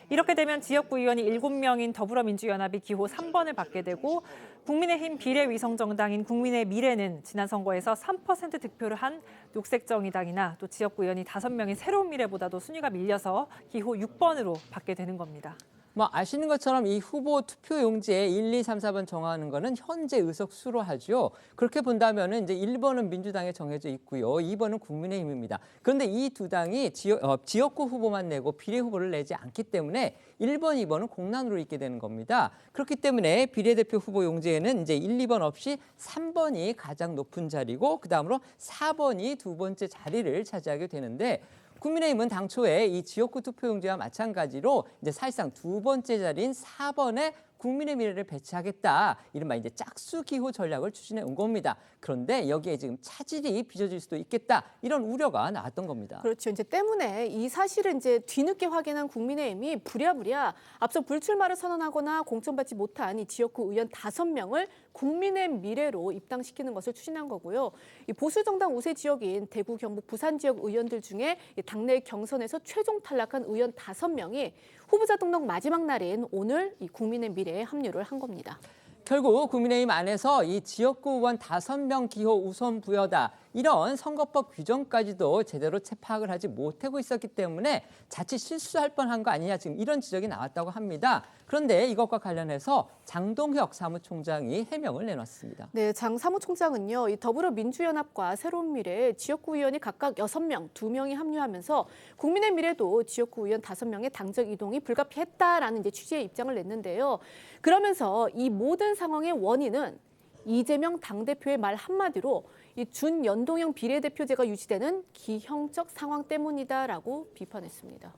[SPEAKER 4] 이렇게 되면 지역구 의원이 7명인 더불어민주연합이 기호 3번을 받게 되고 국민의힘 비례위성정당인 국민의미래는 지난 선거에서 3% 득표를 한 녹색정의당이나 또 지역구 의원이 5명인 새로운미래보다도 순위가 밀려서 기호 6번으로 받게 되는 겁니다.
[SPEAKER 1] 뭐 아시는 것처럼 이 후보 투표용지에 1, 2, 3, 4번 정하는 거는 현재 의석수로 하죠. 그렇게 본다면은 이제 1번은 민주당에 정해져 있고요. 2번은 국민의힘입니다. 그런데 이 두 당이 지역구 후보만 내고 비례 후보를 내지 않기 때문에 1번, 2번은 공란으로 있게 되는 겁니다. 그렇기 때문에 비례대표 후보 용지에는 이제 1, 2번 없이 3번이 가장 높은 자리고 그다음으로 4번이 두 번째 자리를 차지하게 되는데 국민의힘은 당초에 이 지역구 투표용지와 마찬가지로 이제 사실상 두 번째 자리인 4번에 국민의 미래를 배치하겠다. 이른바 이제 짝수 기호 전략을 추진해 온 겁니다. 그런데 여기에 지금 차질이 빚어질 수도 있겠다. 이런 우려가 나왔던 겁니다.
[SPEAKER 2] 그렇죠. 이제 때문에 이 사실을 이제 뒤늦게 확인한 국민의힘이 부랴부랴 앞서 불출마를 선언하거나 공천받지 못한 이 지역구 의원 5명을 국민의 미래로 입당시키는 것을 추진한 거고요. 이 보수 정당 우세 지역인 대구, 경북, 부산 지역 의원들 중에 당내 경선에서 최종 탈락한 의원 5명이 후보자 등록 마지막 날인 오늘 이 국민의 미래에 합류를 한 겁니다.
[SPEAKER 1] 결국 국민의힘 안에서 이 지역구 의원 5명 기호 우선 부여다. 이런 선거법 규정까지도 제대로 파악을 하지 못하고 있었기 때문에 자칫 실수할 뻔한 거 아니냐 지금 이런 지적이 나왔다고 합니다. 그런데 이것과 관련해서 장동혁 사무총장이 해명을 내놨습니다.
[SPEAKER 2] 네, 장 사무총장은요. 이 더불어민주연합과 새로운미래에 지역구 의원이 각각 6명, 2명이 합류하면서 국민의미래도 지역구 의원 5명의 당적 이동이 불가피했다라는 이제 취지의 입장을 냈는데요. 그러면서 이 모든 상황의 원인은 이재명 당대표의 말 한마디로 이 준연동형 비례대표제가 유지되는 기형적 상황 때문이다라고 비판했습니다.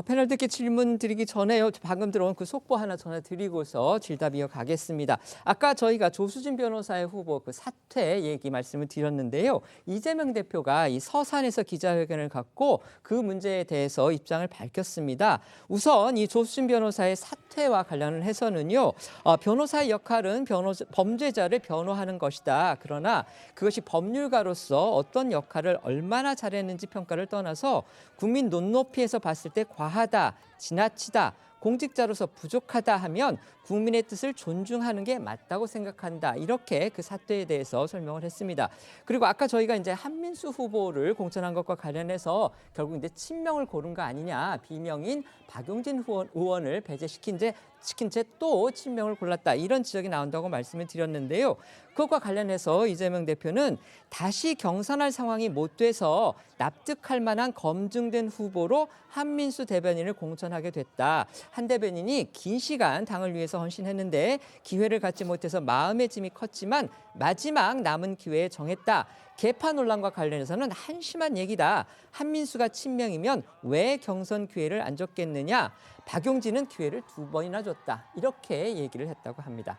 [SPEAKER 1] 패널 듣기 질문 드리기 전에요. 방금 들어온 그 속보 하나 전해드리고서 질답 이어가겠습니다. 아까 저희가 조수진 변호사의 후보 그 사퇴 얘기 말씀을 드렸는데요. 이재명 대표가 이 서산에서 기자회견을 갖고 그 문제에 대해서 입장을 밝혔습니다. 우선 이 조수진 변호사의 사퇴와 관련을 해서는요. 변호사의 역할은 범죄자를 변호하는 것이다. 그러나 그것이 법률가로서 어떤 역할을 얼마나 잘했는지 평가를 떠나서 국민 눈높이에서 봤을 때 과하다, 지나치다, 공직자로서 부족하다 하면 국민의 뜻을 존중하는 게 맞다고 생각한다. 이렇게 그 사퇴에 대해서 설명을 했습니다. 그리고 아까 저희가 이제 한민수 후보를 공천한 것과 관련해서 결국 이제 친명을 고른 거 아니냐. 비명인 박용진 의원을 배제시킨 채 또 친명을 골랐다. 이런 지적이 나온다고 말씀을 드렸는데요. 그것과 관련해서 이재명 대표는 다시 경선할 상황이 못 돼서 납득할 만한 검증된 후보로 한민수 대변인을 공천하게 됐다. 한 대변인이 긴 시간 당을 위해서 헌신했는데 기회를 갖지 못해서 마음의 짐이 컸지만 마지막 남은 기회에 정했다. 개파 논란과 관련해서는 한심한 얘기다. 한민수가 친명이면 왜 경선 기회를 안 줬겠느냐. 박용진은 기회를 2번이나 줬다. 이렇게 얘기를 했다고 합니다.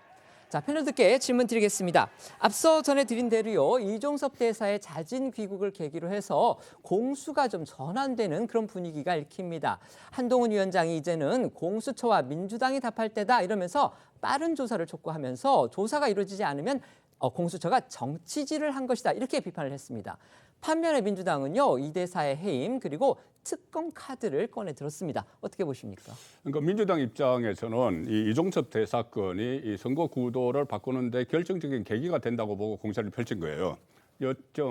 [SPEAKER 1] 자, 패널들께 질문 드리겠습니다. 앞서 전해드린 대로요, 이종섭 대사의 자진 귀국을 계기로 해서 공수가 좀 전환되는 그런 분위기가 읽힙니다. 한동훈 위원장이 이제는 공수처와 민주당이 답할 때다 이러면서 빠른 조사를 촉구하면서 조사가 이루어지지 않으면 공수처가 정치질을 한 것이다 이렇게 비판을 했습니다. 반면에 민주당은요, 이 대사의 해임 그리고 특검 카드를 꺼내 들었습니다. 어떻게 보십니까?
[SPEAKER 14] 그러니까 민주당 입장에서는 이 이종섭 대사건이 이 선거 구도를 바꾸는데 결정적인 계기가 된다고 보고 공세를 펼친 거예요.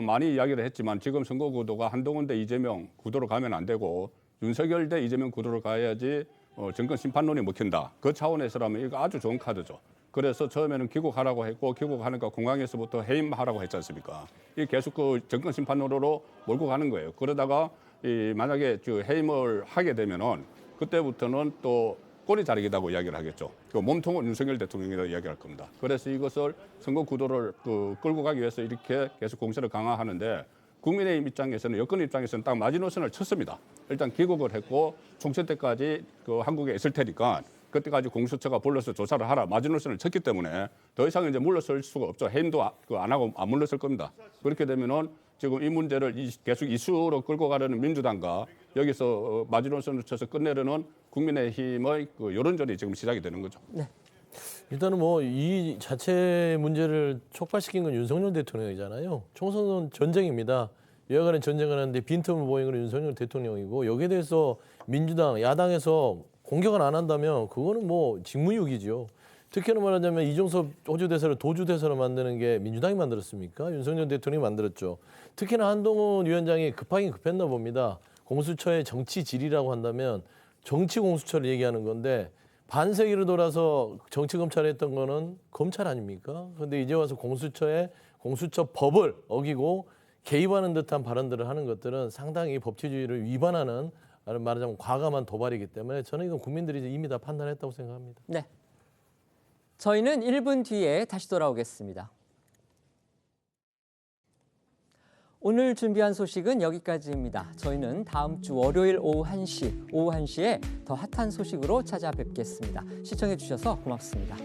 [SPEAKER 14] 많이 이야기를 했지만 지금 선거 구도가 한동훈 대 이재명 구도로 가면 안 되고 윤석열 대 이재명 구도로 가야지 정권 심판론이 먹힌다. 그 차원에서라면 이거 아주 좋은 카드죠. 그래서 처음에는 귀국하라고 했고 귀국하니까 공항에서부터 해임하라고 했지 않습니까? 이 계속 그 정권 심판론으로 몰고 가는 거예요. 그러다가 만약에 해임을 하게 되면은 그때부터는 또 꼬리 자르기다고 이야기를 하겠죠. 그 몸통은 윤석열 대통령이라고 이야기할 겁니다. 그래서 이것을 선거 구도를 끌고 가기 위해서 이렇게 계속 공세를 강화하는데 국민의힘 입장에서는 여권 입장에서는 딱 마지노선을 쳤습니다. 일단 귀국을 했고 총선 때까지 한국에 있을 테니까 그때까지 공수처가 불러서 조사를 하라 마지노선을 쳤기 때문에 더 이상 이제 물러설 수가 없죠. 해임도 안 하고 안 물러설 겁니다. 그렇게 되면은 지금 이 문제를 계속 이슈로 끌고 가려는 민주당과 여기서 마지노선을 쳐서 끝내려는 국민의힘의 여론전이 지금 시작이 되는 거죠.
[SPEAKER 1] 네.
[SPEAKER 13] 일단은 뭐 이 자체 문제를 촉발시킨 건 윤석열 대통령이잖아요. 총선은 전쟁입니다. 여야간의 전쟁을 하는데 빈틈을 보인 건 윤석열 대통령이고 여기에 대해서 민주당, 야당에서 공격을 안 한다면 그거는 뭐 직무유기죠. 특히나 말하자면 이종섭 호주 대사를 도주 대사로 만드는 게 민주당이 만들었습니까? 윤석열 대통령이 만들었죠. 특히나 한동훈 위원장이 급하긴 급했나 봅니다. 공수처의 정치 질이라고 한다면 정치 공수처를 얘기하는 건데 반세기를 돌아서 정치 검찰을 했던 거는 검찰 아닙니까? 그런데 이제 와서 공수처 법을 어기고 개입하는 듯한 발언들을 하는 것들은 상당히 법치주의를 위반하는 말하자면 과감한 도발이기 때문에 저는 이건 국민들이 이미 다 판단했다고 생각합니다.
[SPEAKER 1] 네. 저희는 1분 뒤에 다시 돌아오겠습니다. 오늘 준비한 소식은 여기까지입니다. 저희는 다음 주 월요일 오후 1시에 더 핫한 소식으로 찾아뵙겠습니다. 시청해 주셔서 고맙습니다.